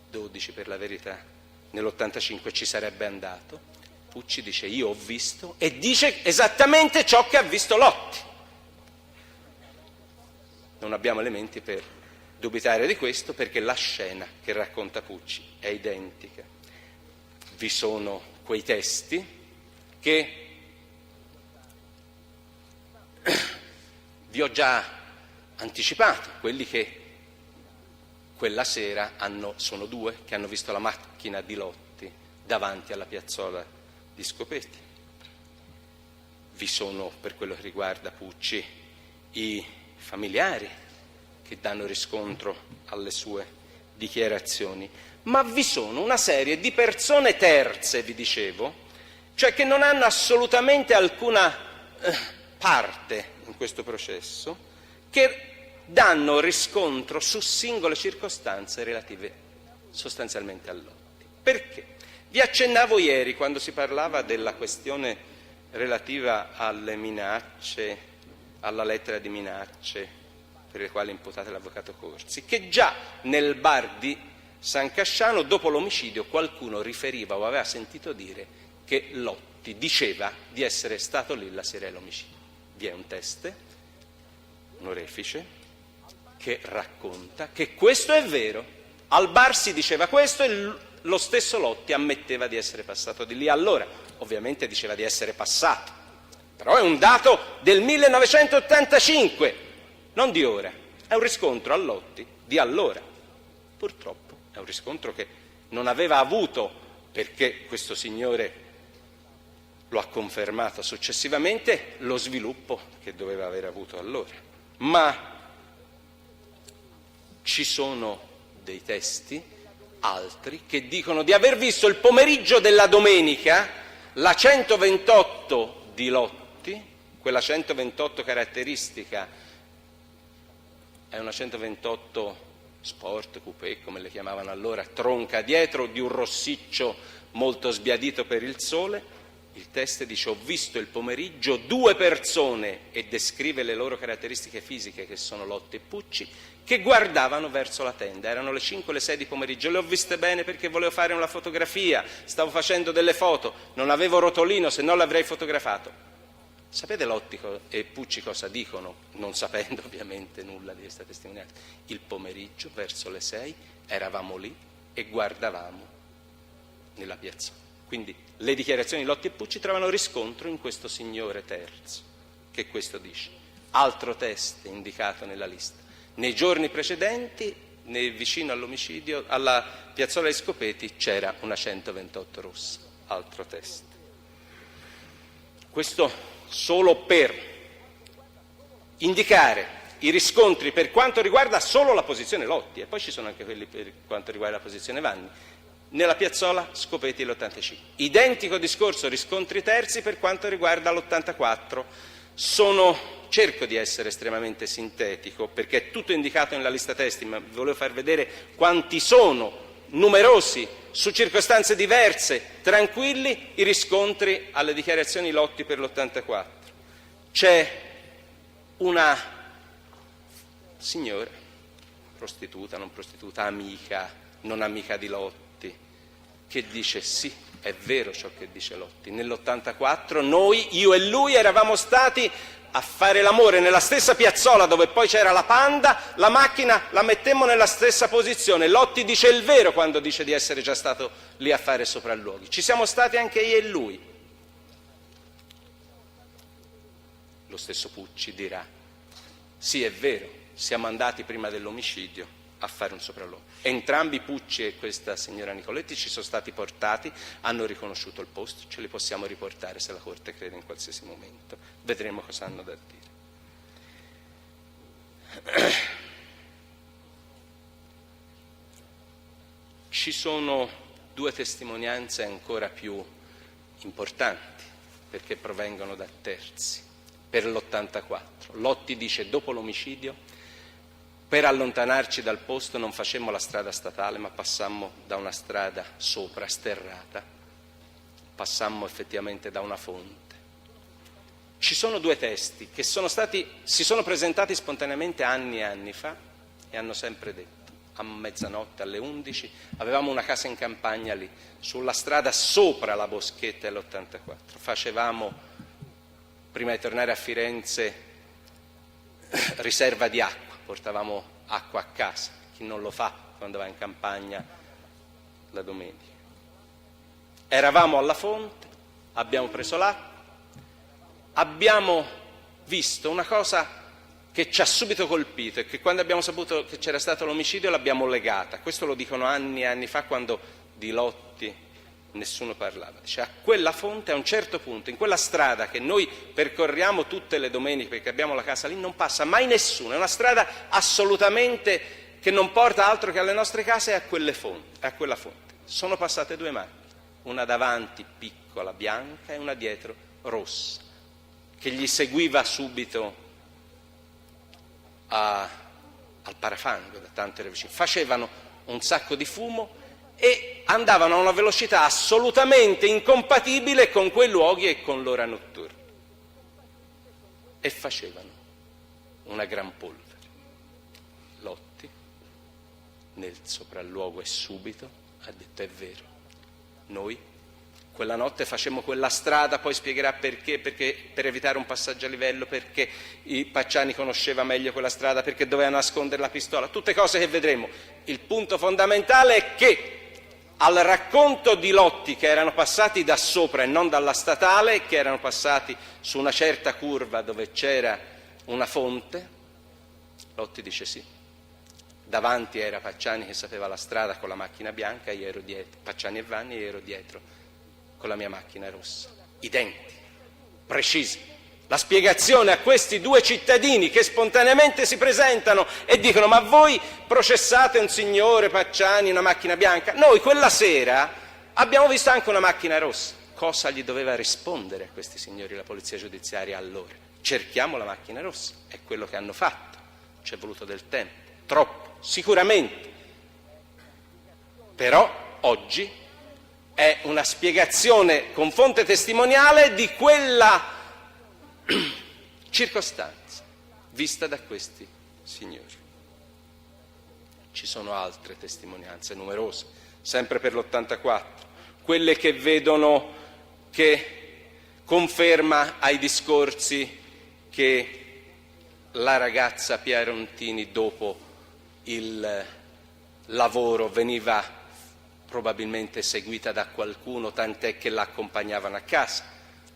12 per la verità, nell'85 ci sarebbe andato. Pucci dice: io ho visto, e dice esattamente ciò che ha visto Lotti. Non abbiamo elementi per dubitare di questo, perché la scena che racconta Pucci è identica. Vi sono quei testi che vi ho già anticipato, quelli che quella sera sono 2 che hanno visto la macchina di Lotti davanti alla piazzola di Scopeti. Vi sono, per quello che riguarda Pucci, i familiari che danno riscontro alle sue dichiarazioni, ma vi sono una serie di persone terze, vi dicevo, cioè che non hanno assolutamente alcuna parte in questo processo, che danno riscontro su singole circostanze relative sostanzialmente a Lotti. Perché? Vi accennavo ieri, quando si parlava della questione relativa alle minacce, alla lettera di minacce per le quali è imputato l'avvocato Corsi, che già nel bar di San Casciano, dopo l'omicidio, qualcuno riferiva o aveva sentito dire che Lotti diceva di essere stato lì la sera dell'omicidio. Vi è un teste, un orefice, che racconta che questo è vero. Al bar si diceva questo e lo stesso Lotti ammetteva di essere passato di lì. Allora, ovviamente diceva di essere passato, però è un dato del 1985, non di ora. È un riscontro a Lotti di allora. Purtroppo è un riscontro che non aveva avuto, perché questo signore lo ha confermato successivamente, lo sviluppo che doveva aver avuto allora. Ma ci sono dei testi, altri, che dicono di aver visto il pomeriggio della domenica la 128 di Lotti, quella 128 caratteristica, è una 128 sport, coupé, come le chiamavano allora, tronca dietro, di un rossiccio molto sbiadito per il sole. Il test dice: ho visto il pomeriggio 2 persone, e descrive le loro caratteristiche fisiche, che sono Lotti e Pucci, che guardavano verso la tenda. Erano le 5 o le 6 di pomeriggio, le ho viste bene perché volevo fare una fotografia, stavo facendo delle foto, non avevo rotolino, se no l'avrei fotografato. Sapete Lotti e Pucci cosa dicono, non sapendo ovviamente nulla di questa testimonianza? Il pomeriggio, verso le 6, eravamo lì e guardavamo nella piazzola. Quindi le dichiarazioni di Lotti e Pucci trovano riscontro in questo signore terzo, che questo dice. Altro test indicato nella lista. Nei giorni precedenti, vicino all'omicidio, alla piazzola di Scopeti, c'era una 128 rossa. Altro test. Questo solo per indicare i riscontri per quanto riguarda solo la posizione Lotti, e poi ci sono anche quelli per quanto riguarda la posizione Vanni. Nella piazzola Scopeti l'85. Identico discorso, riscontri terzi per quanto riguarda l'84. Cerco di essere estremamente sintetico, perché è tutto indicato nella lista testi, ma vi volevo far vedere quanti sono, numerosi, su circostanze diverse, tranquilli, i riscontri alle dichiarazioni Lotti per l'84. C'è una signora, prostituta, non prostituta, amica, non amica di Lotti, che dice: sì, è vero ciò che dice Lotti, nell'84 noi, io e lui, eravamo stati a fare l'amore nella stessa piazzola dove poi c'era la Panda, la macchina la mettemmo nella stessa posizione. Lotti dice il vero quando dice di essere già stato lì a fare sopralluoghi. Ci siamo stati anche io e lui. Lo stesso Pucci dirà: sì, è vero, siamo andati prima dell'omicidio a fare un sopralluogo. Entrambi, Pucci e questa signora Nicoletti, ci sono stati portati, hanno riconosciuto il posto, ce li possiamo riportare se la Corte crede in qualsiasi momento. Vedremo cosa hanno da dire. Ci sono 2 testimonianze ancora più importanti, perché provengono da terzi, per l'84. Lotti dice: dopo l'omicidio per allontanarci dal posto non facemmo la strada statale, ma passammo da una strada sopra, sterrata, passammo effettivamente da una fonte. Ci sono due testi che si sono presentati spontaneamente anni e anni fa e hanno sempre detto, a mezzanotte, alle 11, avevamo una casa in campagna lì, sulla strada sopra la Boschetta dell'84. Facevamo, prima di tornare a Firenze, riserva di acqua, portavamo acqua a casa, chi non lo fa quando va in campagna la domenica. Eravamo alla fonte, abbiamo preso l'acqua, abbiamo visto una cosa che ci ha subito colpito e che quando abbiamo saputo che c'era stato l'omicidio l'abbiamo legata. Questo lo dicono anni e anni fa, quando di Lotti nessuno parlava. Dice, a quella fonte, a un certo punto, in quella strada che noi percorriamo tutte le domeniche perché abbiamo la casa lì, non passa mai nessuno. È una strada assolutamente che non porta altro che alle nostre case e a quella fonte. Sono passate due macchine, una davanti piccola, bianca, e una dietro, rossa, che gli seguiva subito al parafango, da tanto era vicino. Facevano un sacco di fumo e andavano a una velocità assolutamente incompatibile con quei luoghi e con l'ora notturna. E facevano una gran polvere. Lotti, nel sopralluogo e subito, ha detto: è vero, noi quella notte facemmo quella strada, poi spiegherà perché per evitare un passaggio a livello, perché i Pacciani conosceva meglio quella strada, perché doveva nascondere la pistola, tutte cose che vedremo. Il punto fondamentale è che al racconto di Lotti, che erano passati da sopra e non dalla statale, che erano passati su una certa curva dove c'era una fonte, Lotti dice sì. Davanti era Pacciani che sapeva la strada con la macchina bianca, io ero dietro, Pacciani e Vanni, io ero dietro con la mia macchina rossa. Identici, precisi. La spiegazione a questi due cittadini che spontaneamente si presentano e dicono: ma voi processate un signore Pacciani, una macchina bianca? Noi quella sera abbiamo visto anche una macchina rossa. Cosa gli doveva rispondere a questi signori la polizia giudiziaria allora? Cerchiamo la macchina rossa. È quello che hanno fatto. Ci è voluto del tempo, troppo, sicuramente. Però oggi è una spiegazione con fonte testimoniale di quella circostanza vista da questi signori. Ci sono altre testimonianze numerose, sempre per l'84, quelle che vedono, che conferma ai discorsi che la ragazza Pia Rontini dopo il lavoro veniva probabilmente seguita da qualcuno, tant'è che la accompagnavano a casa.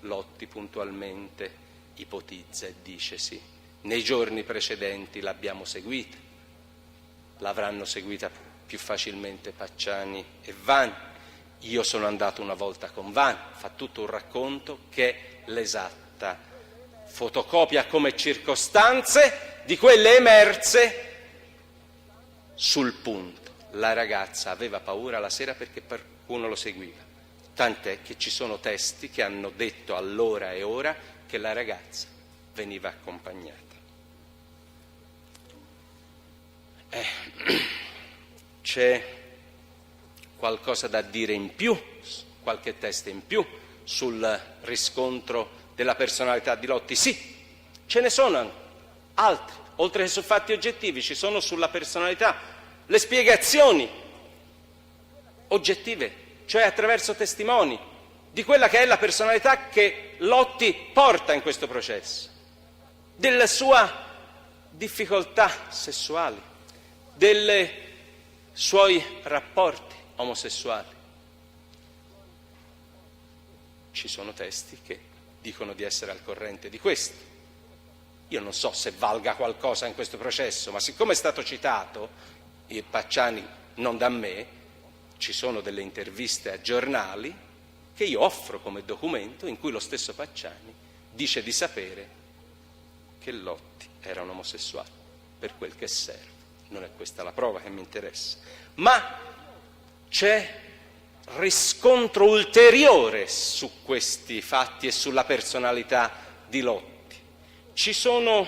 Lotti puntualmente ipotizza e dice sì, nei giorni precedenti l'abbiamo seguita, l'avranno seguita più facilmente Pacciani e Vanni, io sono andato una volta con Vanni, fa tutto un racconto che è l'esatta fotocopia come circostanze di quelle emerse sul punto. La ragazza aveva paura la sera perché qualcuno lo seguiva, tant'è che ci sono testi che hanno detto all'ora e ora che la ragazza veniva accompagnata. C'è qualcosa da dire in più, qualche testo in più sul riscontro della personalità di Lotti? Sì, ce ne sono altri, oltre che su fatti oggettivi, ci sono sulla personalità le spiegazioni oggettive, cioè attraverso testimoni, di quella che è la personalità che Lotti porta in questo processo, della sua difficoltà sessuali, dei suoi rapporti omosessuali. Ci sono testi che dicono di essere al corrente di questo. Io non so se valga qualcosa in questo processo, ma siccome è stato citato il Pacciani non da me, ci sono delle interviste a giornali che io offro come documento in cui lo stesso Pacciani dice di sapere che Lotti era un omosessuale, per quel che serve. Non è questa la prova che mi interessa, ma c'è riscontro ulteriore su questi fatti e sulla personalità di Lotti. Ci sono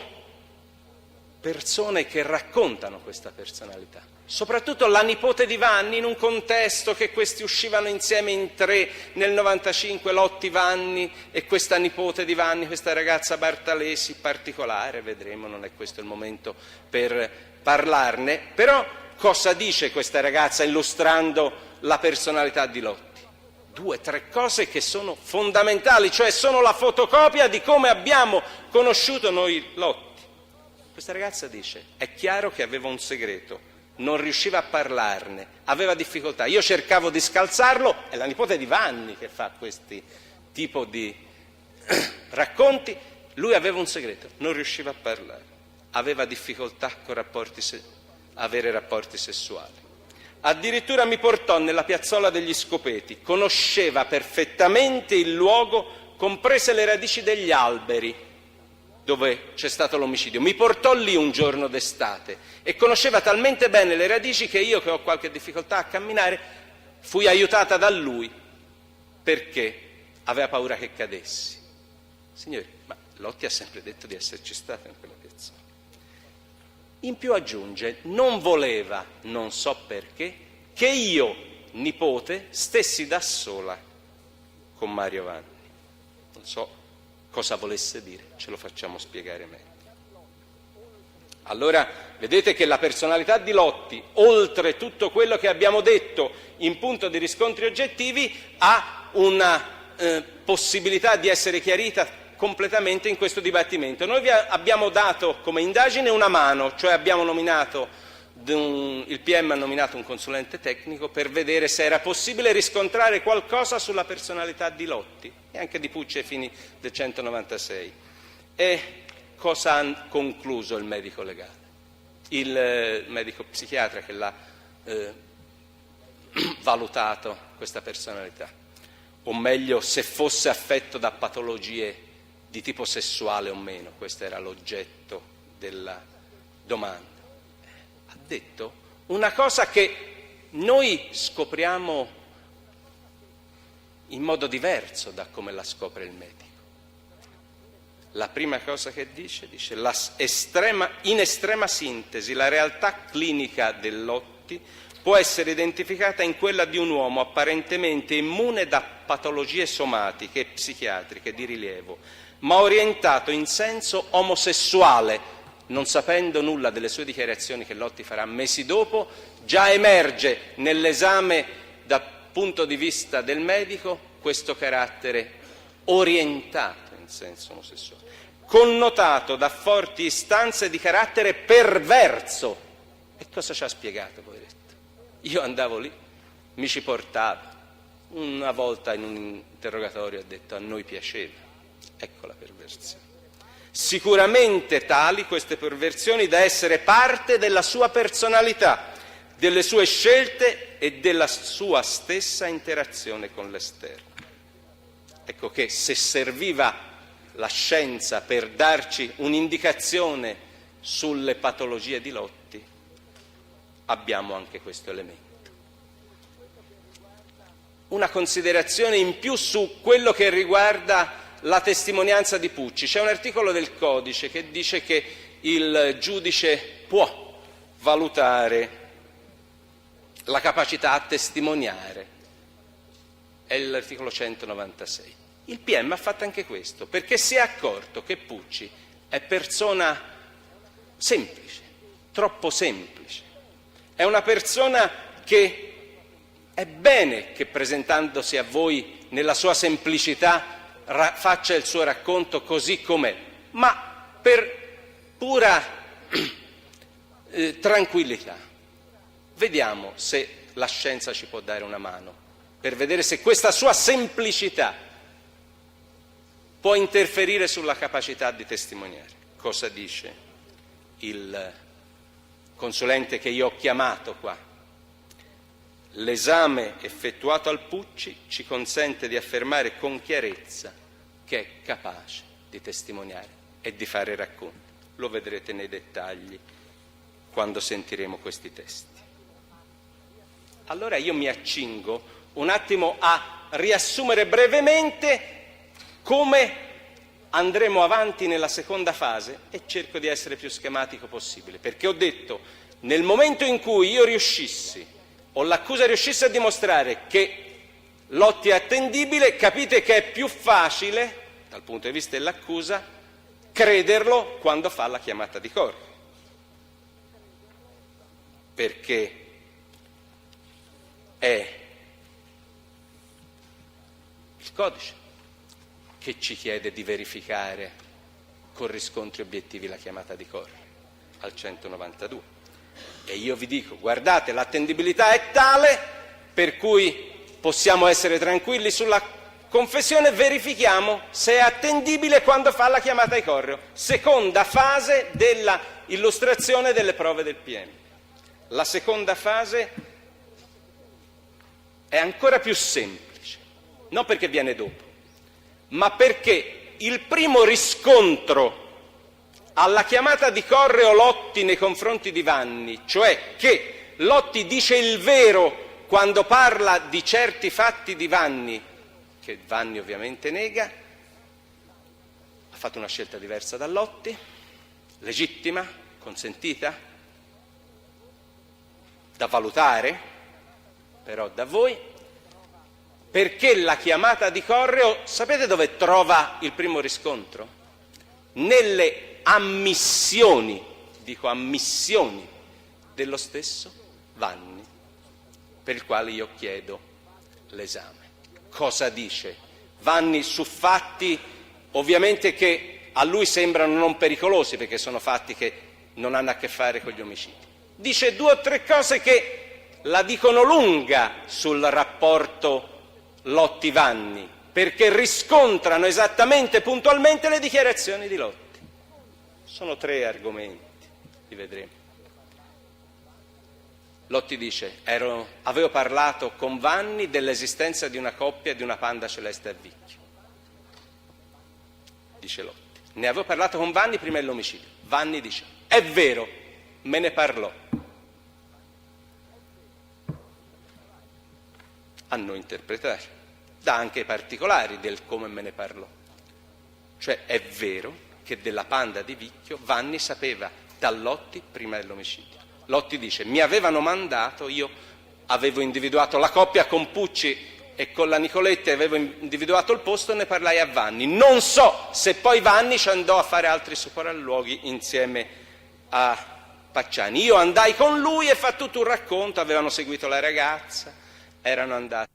persone che raccontano questa personalità. Soprattutto la nipote di Vanni, in un contesto che questi uscivano insieme in 3 nel 95, Lotti Vanni e questa nipote di Vanni, questa ragazza Bartalesi particolare, vedremo, non è questo il momento per parlarne, però cosa dice questa ragazza illustrando la personalità di Lotti? 2 o 3 cose che sono fondamentali, cioè sono la fotocopia di come abbiamo conosciuto noi Lotti. Questa ragazza dice: è chiaro che aveva un segreto, non riusciva a parlarne, aveva difficoltà. Io cercavo di scalzarlo, è la nipote di Vanni che fa questi tipo di racconti. Lui aveva un segreto, non riusciva a parlare, aveva difficoltà con avere rapporti sessuali. Addirittura mi portò nella piazzola degli Scopeti, conosceva perfettamente il luogo, comprese le radici degli alberi dove c'è stato l'omicidio. Mi portò lì un giorno d'estate e conosceva talmente bene le radici che io, che ho qualche difficoltà a camminare, fui aiutata da lui perché aveva paura che cadessi. Signori, ma Lotti ha sempre detto di esserci stato in quella piazzola. In più aggiunge: non voleva, non so perché, che io, nipote, stessi da sola con Mario Vanni. Non so cosa volesse dire, ce lo facciamo spiegare meglio. Allora, vedete che la personalità di Lotti, oltre tutto quello che abbiamo detto in punto di riscontri oggettivi, ha una possibilità di essere chiarita completamente in questo dibattimento. Noi vi abbiamo dato come indagine una mano, cioè abbiamo nominato il PM ha nominato un consulente tecnico per vedere se era possibile riscontrare qualcosa sulla personalità di Lotti e anche di Pucci ai fini del 196. E cosa ha concluso il medico legale? Il medico psichiatra che l'ha valutato questa personalità, o meglio, se fosse affetto da patologie di tipo sessuale o meno, questo era l'oggetto della domanda. Ha detto una cosa che noi scopriamo in modo diverso da come la scopre il medico. La prima cosa che dice in estrema sintesi, la realtà clinica del Lotti può essere identificata in quella di un uomo apparentemente immune da patologie somatiche e psichiatriche di rilievo, ma orientato in senso omosessuale. Non sapendo nulla delle sue dichiarazioni che Lotti farà mesi dopo, già emerge nell'esame dal punto di vista del medico questo carattere orientato in senso omosessuale, connotato da forti istanze di carattere perverso. E cosa ci ha spiegato, poveretto? Io andavo lì, mi ci portava. Una volta in un interrogatorio ha detto: a noi piaceva. Ecco la perversione. Sicuramente tali queste perversioni da essere parte della sua personalità, delle sue scelte e della sua stessa interazione con l'esterno. Ecco che se serviva la scienza per darci un'indicazione sulle patologie di Lotti, abbiamo anche questo elemento. Una considerazione in più su quello che riguarda la testimonianza di Pucci. C'è un articolo del codice che dice che il giudice può valutare la capacità a testimoniare. È l'articolo 196. Il PM ha fatto anche questo, perché si è accorto che Pucci è persona semplice, troppo semplice. È una persona che è bene che, presentandosi a voi nella sua semplicità, faccia il suo racconto così com'è, ma per pura tranquillità. Vediamo se la scienza ci può dare una mano, per vedere se questa sua semplicità può interferire sulla capacità di testimoniare. Cosa dice il consulente che io ho chiamato qua? L'esame effettuato al Pucci ci consente di affermare con chiarezza che è capace di testimoniare e di fare racconti. Lo vedrete nei dettagli quando sentiremo questi testi. Allora io mi accingo un attimo a riassumere brevemente come andremo avanti nella seconda fase e cerco di essere più schematico possibile, perché ho detto, nel momento in cui io riuscissi o l'accusa riuscisse a dimostrare che Lotti è attendibile, capite che è più facile, dal punto di vista dell'accusa, crederlo quando fa la chiamata di corpo. Perché è il codice che ci chiede di verificare con riscontri obiettivi la chiamata di corpo al 192. E io vi dico, guardate, l'attendibilità è tale per cui possiamo essere tranquilli sulla confessione, verifichiamo se è attendibile quando fa la chiamata di correo. Seconda fase della illustrazione delle prove del PM. La seconda fase è ancora più semplice, non perché viene dopo, ma perché il primo riscontro alla chiamata di correo Lotti nei confronti di Vanni, cioè che Lotti dice il vero quando parla di certi fatti di Vanni, che Vanni ovviamente nega, ha fatto una scelta diversa da Lotti, legittima, consentita, da valutare, però da voi, perché la chiamata di correo, sapete dove trova il primo riscontro? Nelle ammissioni, dico ammissioni, dello stesso Vanni, per il quale io chiedo l'esame. Cosa dice Vanni su fatti ovviamente che a lui sembrano non pericolosi, perché sono fatti che non hanno a che fare con gli omicidi? Dice 2 o 3 cose che la dicono lunga sul rapporto Lotti-Vanni, perché riscontrano esattamente, puntualmente le dichiarazioni di Lotti. Sono 3 argomenti, li vedremo. Lotti dice, avevo parlato con Vanni dell'esistenza di una coppia di una panda celeste a Vicchio. Dice Lotti, ne avevo parlato con Vanni prima dell'omicidio. Vanni dice, è vero, me ne parlò. A noi interpretare, dà anche i particolari del come me ne parlò. Cioè è vero che della panda di Vicchio Vanni sapeva da Lotti prima dell'omicidio. Lotti dice, mi avevano mandato, io avevo individuato la coppia con Pucci e con la Nicoletti, avevo individuato il posto e ne parlai a Vanni. Non so se poi Vanni ci andò a fare altri sopralluoghi insieme a Pacciani. Io andai con lui e fa tutto un racconto, avevano seguito la ragazza, erano andati.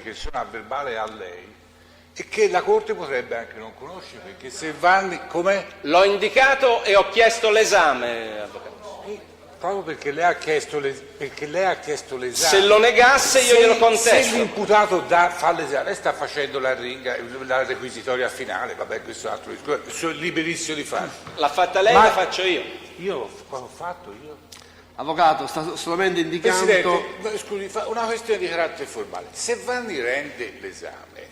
Che sono a verbale a lei e che la Corte potrebbe anche non conoscere, perché se Vanni com'è? L'ho indicato e ho chiesto l'esame, avvocato. Proprio perché lei ha chiesto l'esame. Se lo negasse io glielo contesto. Se l'imputato fa l'esame, lei sta facendo la requisitoria finale, vabbè, questo è un altro discorso, sono liberissimo di farlo. L'ha fatta lei, la faccio io. Io cosa ho fatto io? Avvocato, sta solamente indicando... Presidente, scusi, una questione di carattere formale. Se Vanni rende l'esame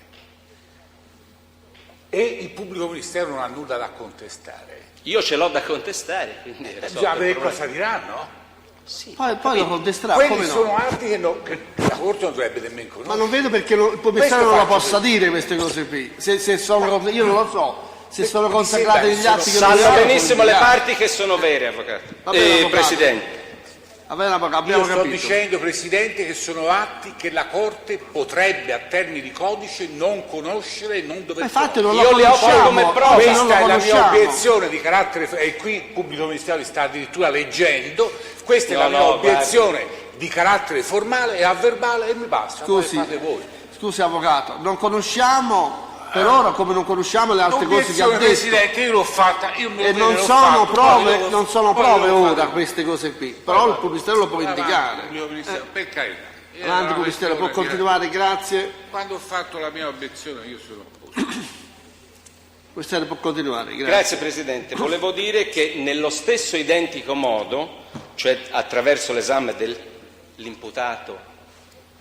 e il pubblico ministero non ha nulla da contestare... Io ce l'ho da contestare, quindi... bisogna vedere cosa diranno. Sì, poi lo contesterà, quelli come no? sono atti che la Corte non dovrebbe nemmeno conoscere. Ma non vedo perché il commissario non la possa dire queste cose qui. Se sono, io non lo so. Se sono consacrate negli atti che non sanno benissimo le parti che sono vere, avvocato. Presidente. Io sto dicendo, Presidente, che sono atti che la Corte potrebbe a termini di codice non conoscere e non dover conoscere. Io li ho poi come prova. Questa è la mia obiezione di carattere, e qui il pubblico ministero sta addirittura leggendo, questa è la mia obiezione di carattere formale e a verbale e mi basta. Fate voi. Scusi avvocato, non conosciamo per ora, come non conosciamo le altre cose che ha detto. Presidente, io l'ho fatta, e non sono prove ora queste cose qui, però il Pubblico lo può indicare. Per carità. Avanti, Pubblico può continuare, grazie. Quando ho fatto la mia obiezione io sono a posto. Pubblico può continuare, grazie. Grazie Presidente. Volevo dire che nello stesso identico modo, cioè attraverso l'esame dell'imputato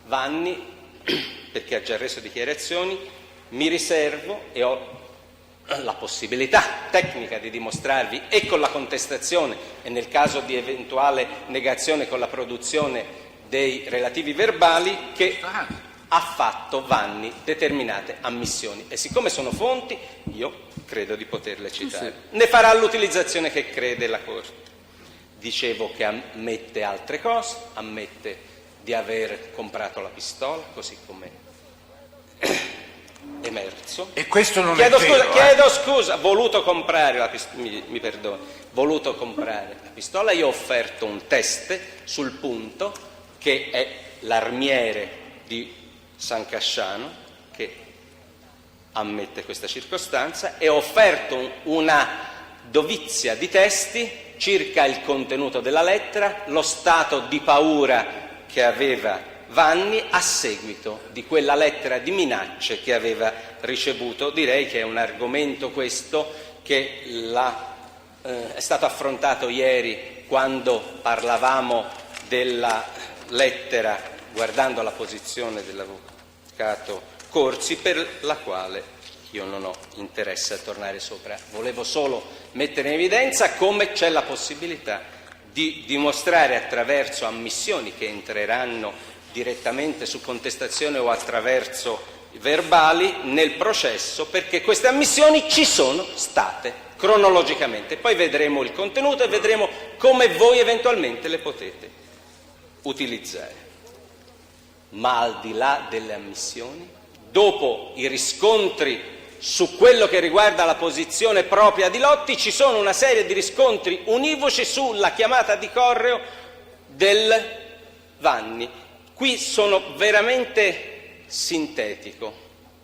Vanni, perché ha già reso dichiarazioni, mi riservo e ho la possibilità tecnica di dimostrarvi, e con la contestazione e nel caso di eventuale negazione con la produzione dei relativi verbali, che ha fatto Vanni determinate ammissioni, e siccome sono fonti io credo di poterle citare. Ne farà l'utilizzazione che crede la Corte. Dicevo che ammette altre cose, ammette di aver comprato la pistola, così come emerso. E questo non chiedo è vero. Chiedo scusa, voluto comprare la pistola, mi perdoni, voluto comprare la pistola, io ho offerto un test sul punto, che è l'armiere di San Casciano, che ammette questa circostanza, e ho offerto una dovizia di testi circa il contenuto della lettera, lo stato di paura che aveva Vanni a seguito di quella lettera di minacce che aveva ricevuto. Direi che è un argomento questo che è stato affrontato ieri quando parlavamo della lettera, guardando la posizione dell'avvocato Corsi, per la quale io non ho interesse a tornare sopra. Volevo solo mettere in evidenza come c'è la possibilità di dimostrare attraverso ammissioni che entreranno direttamente su contestazione o attraverso i verbali nel processo, perché queste ammissioni ci sono state cronologicamente. Poi vedremo il contenuto e vedremo come voi eventualmente le potete utilizzare. Ma al di là delle ammissioni, dopo i riscontri su quello che riguarda la posizione propria di Lotti, ci sono una serie di riscontri univoci sulla chiamata di correo del Vanni. Qui sono veramente sintetico,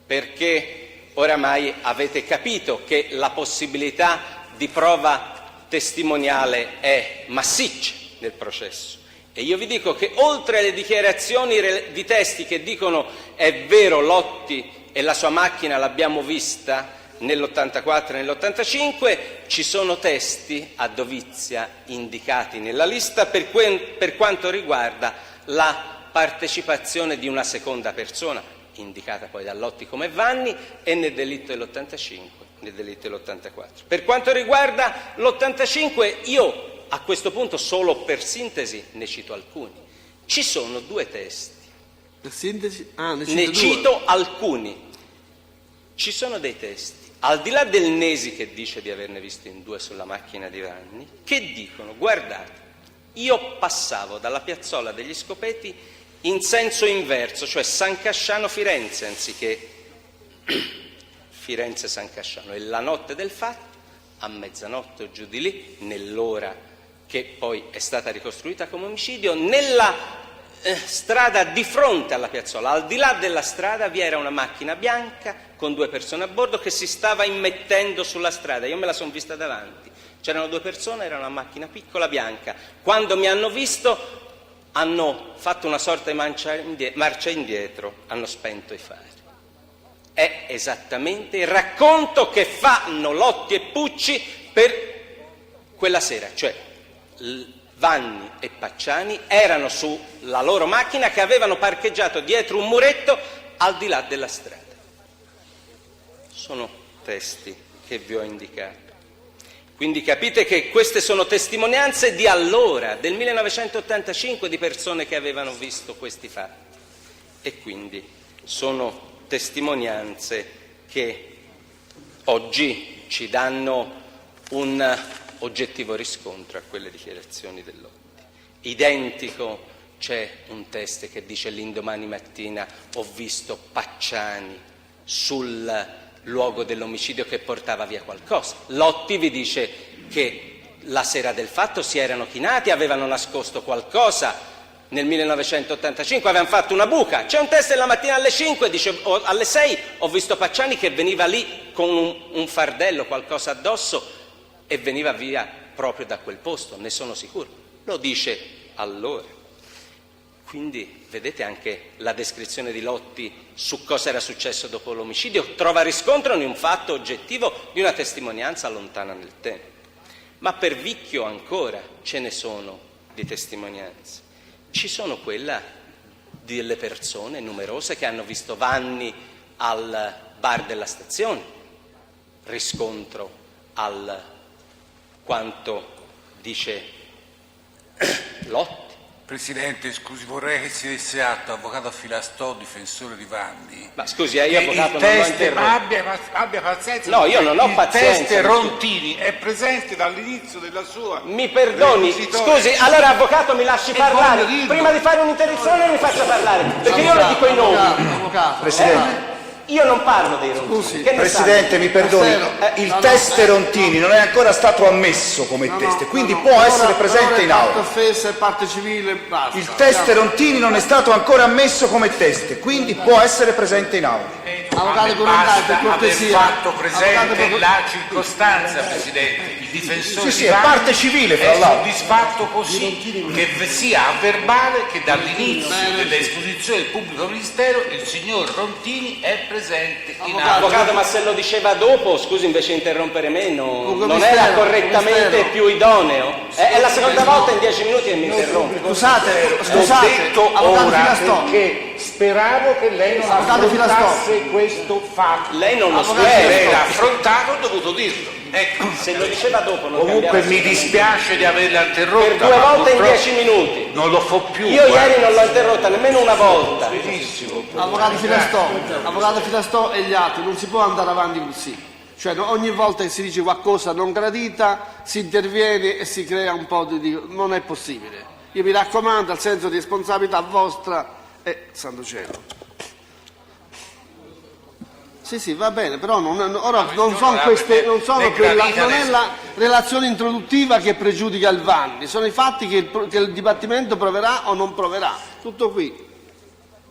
perché oramai avete capito che la possibilità di prova testimoniale è massiccia nel processo. E io vi dico che oltre alle dichiarazioni di testi che dicono è vero, Lotti e la sua macchina l'abbiamo vista nell'84 e nell'85, ci sono testi a dovizia indicati nella lista per quanto riguarda la partecipazione di una seconda persona, indicata poi da Lotti come Vanni, e nel delitto dell'85, nel delitto dell'84. Per quanto riguarda l'85, io a questo punto solo per sintesi ne cito alcuni. Ci sono due testi. Per sintesi? Ne cito alcuni. Ci sono dei testi, al di là del Nesi che dice di averne visto in due sulla macchina di Vanni, che dicono: guardate, io passavo dalla piazzola degli Scopeti in senso inverso, cioè San Casciano-Firenze anziché Firenze-San Casciano, e la notte del fatto, a mezzanotte o giù di lì, nell'ora che poi è stata ricostruita come omicidio, nella strada di fronte alla piazzola, al di là della strada, vi era una macchina bianca con due persone a bordo che si stava immettendo sulla strada. Io me la sono vista davanti, c'erano due persone, era una macchina piccola bianca. Quando mi hanno visto hanno fatto una sorta di marcia indietro, hanno spento i fari. È esattamente il racconto che fanno Lotti e Pucci per quella sera, cioè Vanni e Pacciani erano sulla loro macchina che avevano parcheggiato dietro un muretto al di là della strada. Sono testi che vi ho indicato. Quindi capite che queste sono testimonianze di allora, del 1985, di persone che avevano visto questi fatti. E quindi sono testimonianze che oggi ci danno un oggettivo riscontro a quelle dichiarazioni del Lotti. Identico c'è un test che dice: l'indomani mattina ho visto Pacciani sul luogo dell'omicidio che portava via qualcosa. Lotti vi dice che la sera del fatto si erano chinati, avevano nascosto qualcosa nel 1985, avevano fatto una buca. C'è un test la mattina alle 5, dice alle 6 ho visto Pacciani che veniva lì con un fardello, qualcosa addosso, e veniva via proprio da quel posto, ne sono sicuro. Lo dice allora. Quindi vedete anche la descrizione di Lotti su cosa era successo dopo l'omicidio trova riscontro in un fatto oggettivo di una testimonianza lontana nel tempo. Ma per Vicchio ancora ce ne sono di testimonianze. Ci sono quella delle persone numerose che hanno visto Vanni al bar della stazione, riscontro al quanto dice Lotti. Presidente, scusi, vorrei che si desse atto, avvocato Filastò, difensore di Vanni. Ma scusi, io avvocato non l'ho interrotto. Ma abbia pazienza. No, io non ho pazienza. Il test Rontini è presente dall'inizio della sua... Mi perdoni, scusi, allora avvocato mi lasci parlare. Prima di fare un'interruzione mi faccia parlare, perché io lo dico i nomi. Avvocato. Presidente. Io non parlo dei Rontini. Scusi, Presidente, mi perdoni, il test Rontini non è ancora stato ammesso come test, quindi può essere presente in aula. Parte offesa e parte civile, basta. Il test Rontini non è stato ancora ammesso come test, quindi può essere presente in aula. Avvocato Corondai, per cortesia. Aver fatto presente la circostanza, Presidente. Il difensore Sì, di è Vanni parte civile, fra è l'altro. soddisfatto così che sia a verbale che dall'inizio dell'esposizione del pubblico ministero il signor Rontini è presente in aula. Avvocato, ma se lo diceva dopo, scusi, invece di interrompere me, non mistero, era correttamente mistero. più idoneo? È la seconda volta in 10 minuti che mi interrompe. Scusate, Ho detto avvocato ora Filastò. perché speravo che lei non Avvocato Filastò. affrontasse questo fatto. Lei non lo Avvocato spiega. Lei l'ha affrontato, ho dovuto dirlo. Ecco. Se lo diceva dopo non Comunque cambiava mi assolutamente. dispiace di averla interrotta. Per 2 ma volte in purtroppo 10 minuti. non lo fo più. Io guarda. ieri non l'ho interrotta nemmeno una volta. Benissimo. Avvocato Filastò e gli altri, non si può andare avanti così. Cioè ogni volta che si dice qualcosa non gradita si interviene e si crea un po' di... non è possibile. Io mi raccomando, al senso di responsabilità vostra e santo cielo. Sì, va bene, però non è la relazione introduttiva che pregiudica il Vanni, sono i fatti che il Dipartimento proverà o non proverà, tutto qui.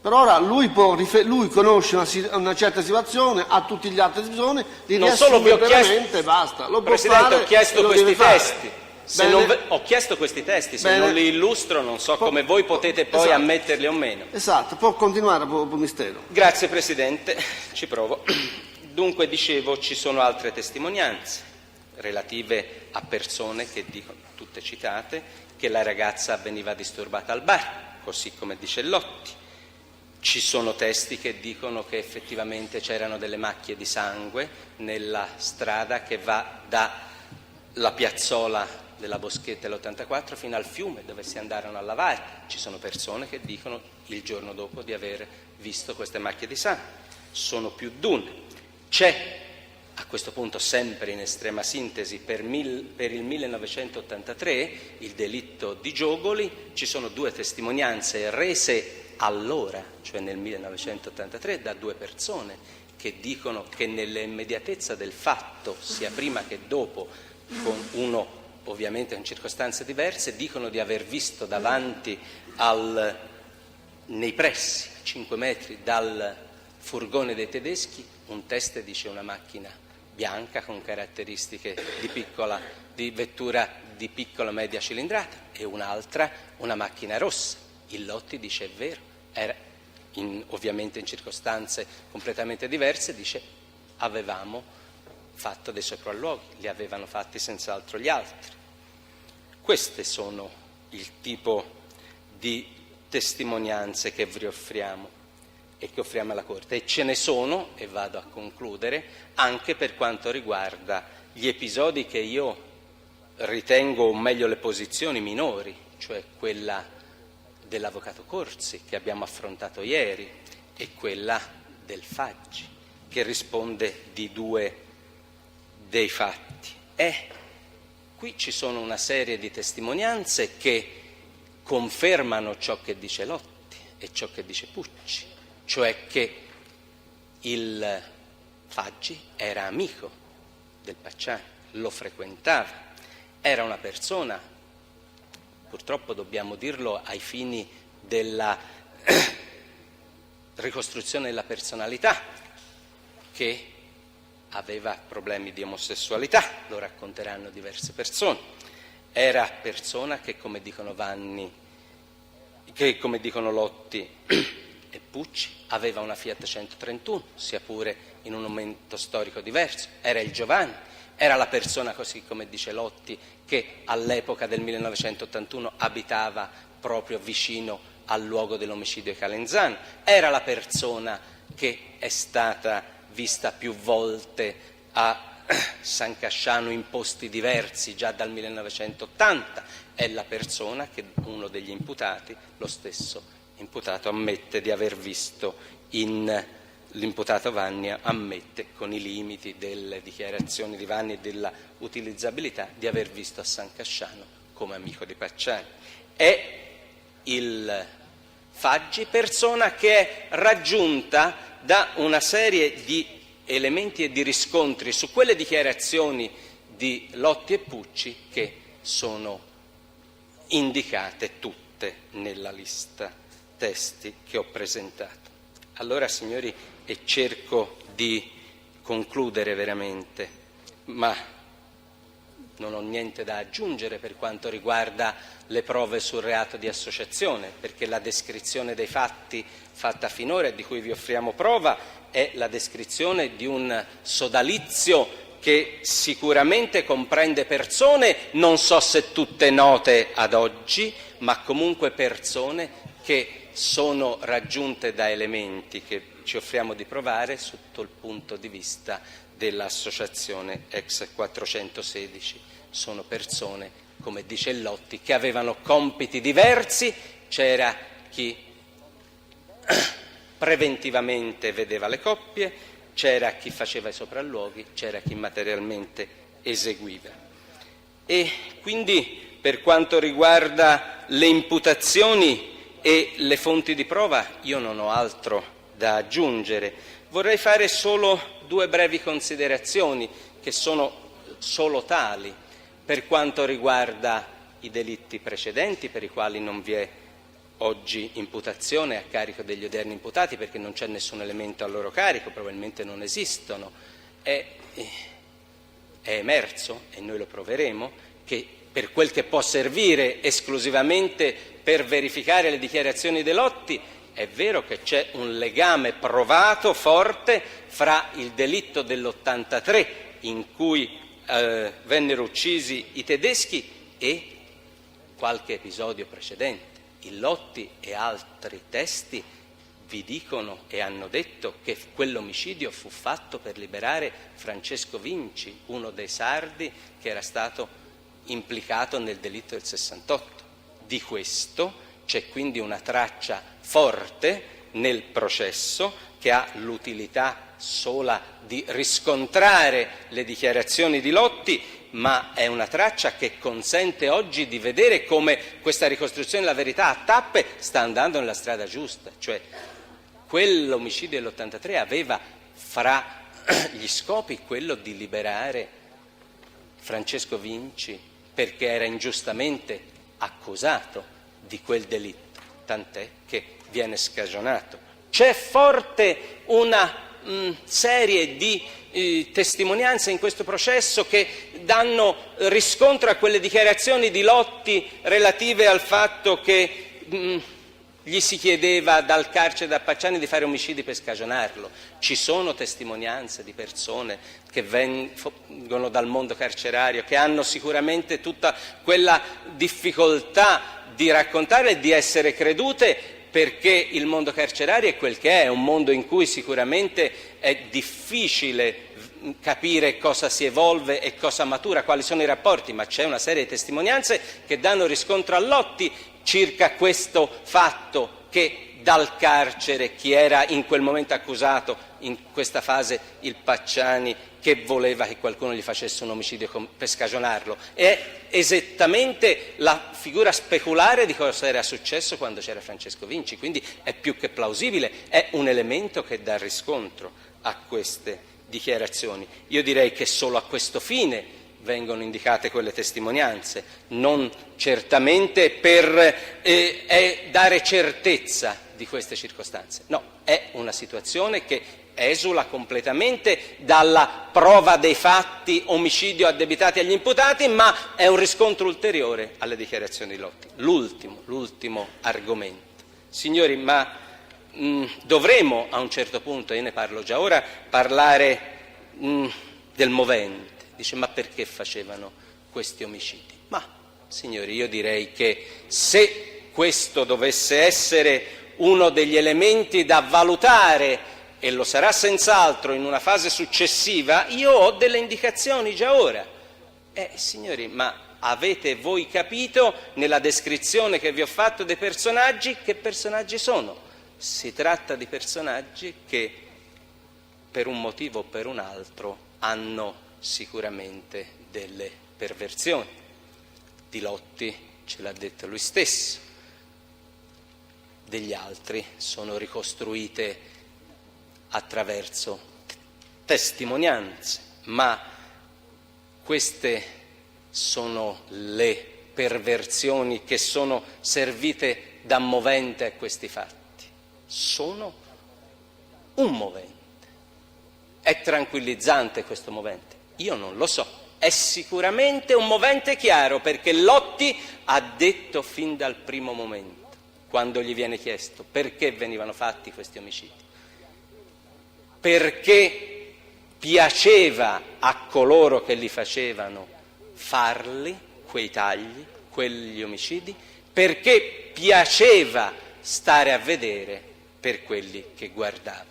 Per ora lui conosce una certa situazione, ha tutti gli altri situazioni, li Non solo vi ho chiesto, e basta. Lo può Presidente, fare ho chiesto e lo questi deve fare. testi. Bene. Ho chiesto questi testi, se Bene. non li illustro non so come voi potete poi Esatto. ammetterli o meno. Esatto, può continuare, Mistero. Grazie Presidente, ci provo. Dunque dicevo, ci sono altre testimonianze relative a persone che dicono, tutte citate, che la ragazza veniva disturbata al bar, così come dice Lotti. Ci sono testi che dicono che effettivamente c'erano delle macchie di sangue nella strada che va dalla piazzola della Boschetta dell'84 fino al fiume dove si andarono a lavare. Ci sono persone che dicono il giorno dopo di aver visto queste macchie di sangue. Sono più d'una. C'è, a questo punto sempre in estrema sintesi, per il 1983, il delitto di Giogoli, ci sono 2 testimonianze rese allora, cioè nel 1983, da 2 persone che dicono che nell'immediatezza del fatto, sia prima che dopo, con uno ovviamente in circostanze diverse, dicono di aver visto davanti nei pressi, a 5 metri dal furgone dei tedeschi, un test dice una macchina bianca con caratteristiche di vettura di piccola media cilindrata e un'altra una macchina rossa. Il Lotti dice è vero, era ovviamente in circostanze completamente diverse, dice avevamo fatto dei sopralluoghi, li avevano fatti senz'altro gli altri. Queste sono il tipo di testimonianze che vi offriamo e che offriamo alla Corte, e ce ne sono, e vado a concludere, anche per quanto riguarda gli episodi che io ritengo, o meglio le posizioni minori, cioè quella dell'avvocato Corsi che abbiamo affrontato ieri e quella del Faggi che risponde di 2 dei fatti. Qui ci sono una serie di testimonianze che confermano ciò che dice Lotti e ciò che dice Pucci, cioè che il Faggi era amico del Pacciani, lo frequentava, era una persona, purtroppo dobbiamo dirlo ai fini della ricostruzione della personalità, che aveva problemi di omosessualità, lo racconteranno diverse persone, era persona che, come dicono Lotti e Pucci, aveva una Fiat 131, sia pure in un momento storico diverso, era il Giovanni, era la persona, così come dice Lotti, che all'epoca del 1981 abitava proprio vicino al luogo dell'omicidio di Calenzano, era la persona che è stata vista più volte a San Casciano in posti diversi già dal 1980, è la persona che uno degli imputati, lo stesso imputato, ammette di aver visto l'imputato Vannia ammette, con i limiti delle dichiarazioni di Vannia e della utilizzabilità, di aver visto a San Casciano come amico di Pacciani. È il Faggi, persona che è raggiunta da una serie di elementi e di riscontri su quelle dichiarazioni di Lotti e Pucci che sono indicate tutte nella lista testi che ho presentato. Allora, signori, e cerco di concludere veramente, ma non ho niente da aggiungere per quanto riguarda le prove sul reato di associazione, perché la descrizione dei fatti fatta finora e di cui vi offriamo prova è la descrizione di un sodalizio che sicuramente comprende persone, non so se tutte note ad oggi, ma comunque persone che sono raggiunte da elementi che ci offriamo di provare sotto il punto di vista dell'associazione ex 416. Sono persone, come dice Lotti, che avevano compiti diversi, c'era chi preventivamente vedeva le coppie, c'era chi faceva i sopralluoghi, c'era chi materialmente eseguiva. E quindi, per quanto riguarda le imputazioni e le fonti di prova, io non ho altro da aggiungere. Vorrei fare solo due brevi considerazioni, che sono solo tali, per quanto riguarda i delitti precedenti, per i quali non vi è oggi imputazione a carico degli odierni imputati, perché non c'è nessun elemento a loro carico, probabilmente non esistono. È emerso, e noi lo proveremo, che per quel che può servire esclusivamente per verificare le dichiarazioni dei Lotti, è vero che c'è un legame provato, forte, fra il delitto dell'83, in cui vennero uccisi i tedeschi, e qualche episodio precedente. Il Lotti e altri testi vi dicono e hanno detto che quell'omicidio fu fatto per liberare Francesco Vinci, uno dei sardi che era stato implicato nel delitto del 68. Di questo c'è quindi una traccia forte nel processo che ha l'utilità sola di riscontrare le dichiarazioni di Lotti, ma è una traccia che consente oggi di vedere come questa ricostruzione della verità a tappe sta andando nella strada giusta. Cioè, quell'omicidio dell'83 aveva fra gli scopi quello di liberare Francesco Vinci, perché era ingiustamente accusato di quel delitto, tant'è che viene scagionato. C'è forte una serie di testimonianze in questo processo che danno riscontro a quelle dichiarazioni di Lotti relative al fatto che gli si chiedeva dal carcere da Pacciani di fare omicidi per scagionarlo. Ci sono testimonianze di persone che vengono dal mondo carcerario, che hanno sicuramente tutta quella difficoltà di raccontare e di essere credute, perché il mondo carcerario è quel che è un mondo in cui sicuramente è difficile capire cosa si evolve e cosa matura, quali sono i rapporti, ma c'è una serie di testimonianze che danno riscontro a Lotti circa questo fatto, che dal carcere chi era in quel momento accusato, in questa fase il Pacciani, che voleva che qualcuno gli facesse un omicidio per scagionarlo. È esattamente la figura speculare di cosa era successo quando c'era Francesco Vinci, quindi è più che plausibile, è un elemento che dà riscontro a queste dichiarazioni. Io direi che solo a questo fine vengono indicate quelle testimonianze, non certamente per dare certezza di queste circostanze. No, è una situazione che esula completamente dalla prova dei fatti omicidio addebitati agli imputati, ma è un riscontro ulteriore alle dichiarazioni di Lotti. L'ultimo argomento. Signori, ma dovremo a un certo punto, io ne parlo già ora, parlare del movente. Dice, ma perché facevano questi omicidi? Ma, signori, io direi che se questo dovesse essere uno degli elementi da valutare, e lo sarà senz'altro in una fase successiva, io ho delle indicazioni già ora. Signori, ma avete voi capito nella descrizione che vi ho fatto dei personaggi che personaggi sono? Si tratta di personaggi che per un motivo o per un altro hanno sicuramente delle perversioni. Di Lotti ce l'ha detto lui stesso, degli altri sono ricostruite attraverso testimonianze, ma queste sono le perversioni che sono servite da movente a questi fatti. Sono un movente. È tranquillizzante questo movente? Io non lo so. È sicuramente un movente chiaro, perché Lotti ha detto fin dal primo momento, quando gli viene chiesto perché venivano fatti questi omicidi, perché piaceva a coloro che li facevano farli, quei tagli, quegli omicidi, perché piaceva stare a vedere per quelli che guardavano.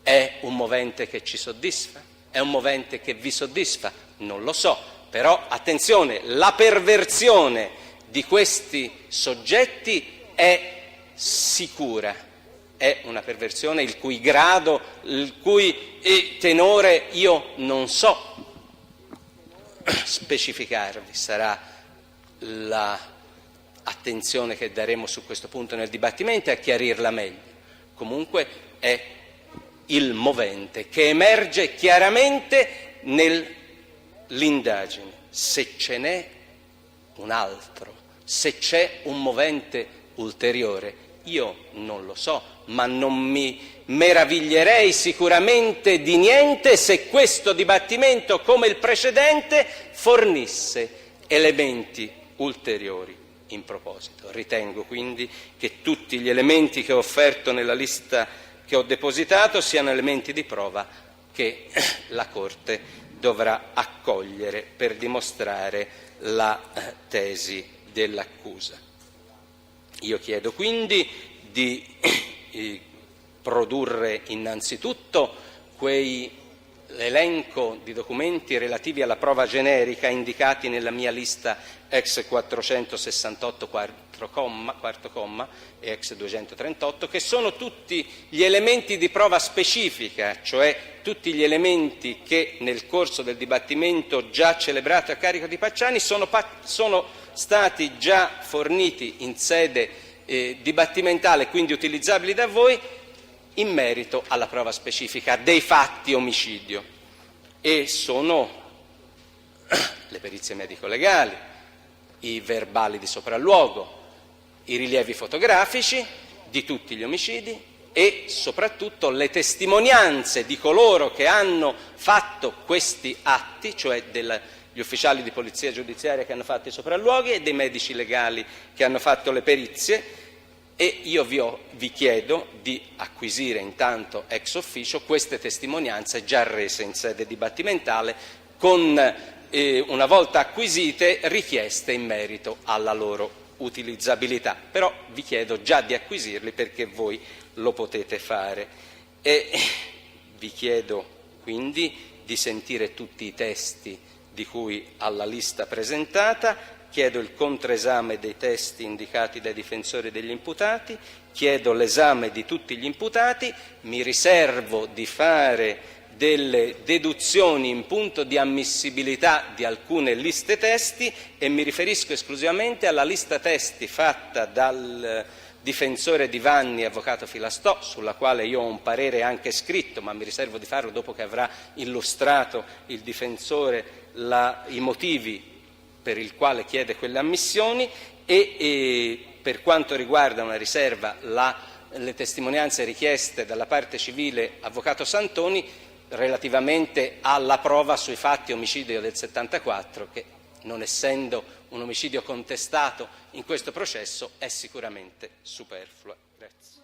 È un movente che ci soddisfa? È un movente che vi soddisfa? Non lo so, però attenzione, la perversione di questi soggetti è sicura. È una perversione il cui grado, il cui tenore io non so specificarvi. Sarà l'attenzione che daremo su questo punto nel dibattimento e a chiarirla meglio. Comunque è il movente che emerge chiaramente nell'indagine. Se ce n'è un altro, se c'è un movente ulteriore, io non lo so, ma non mi meraviglierei sicuramente di niente se questo dibattimento, come il precedente, fornisse elementi ulteriori in proposito. Ritengo quindi che tutti gli elementi che ho offerto nella lista che ho depositato siano elementi di prova che la Corte dovrà accogliere per dimostrare la tesi dell'accusa. Io chiedo quindi di produrre innanzitutto quell'elenco di documenti relativi alla prova generica indicati nella mia lista ex 468 quarto comma e ex 238, che sono tutti gli elementi di prova specifica, cioè tutti gli elementi che nel corso del dibattimento già celebrato a carico di Pacciani sono stati già forniti in sede dibattimentale, quindi utilizzabili da voi, in merito alla prova specifica dei fatti omicidio, e sono le perizie medico-legali, i verbali di sopralluogo, i rilievi fotografici di tutti gli omicidi e soprattutto le testimonianze di coloro che hanno fatto questi atti, cioè gli ufficiali di polizia giudiziaria che hanno fatto i sopralluoghi e dei medici legali che hanno fatto le perizie. E io vi chiedo di acquisire intanto ex officio queste testimonianze già rese in sede dibattimentale, con una volta acquisite richieste in merito alla loro utilizzabilità. Però vi chiedo già di acquisirli perché voi lo potete fare. E vi chiedo quindi di sentire tutti i testi di cui alla lista presentata. Chiedo il controesame dei testi indicati dai difensori degli imputati, chiedo l'esame di tutti gli imputati, mi riservo di fare delle deduzioni in punto di ammissibilità di alcune liste testi e mi riferisco esclusivamente alla lista testi fatta dal difensore Di Vanni, avvocato Filastò, sulla quale io ho un parere anche scritto, ma mi riservo di farlo dopo che avrà illustrato il difensore i motivi per il quale chiede quelle ammissioni, e per quanto riguarda una riserva le testimonianze richieste dalla parte civile avvocato Santoni relativamente alla prova sui fatti omicidio del 74, che non essendo un omicidio contestato in questo processo è sicuramente superflua. Grazie.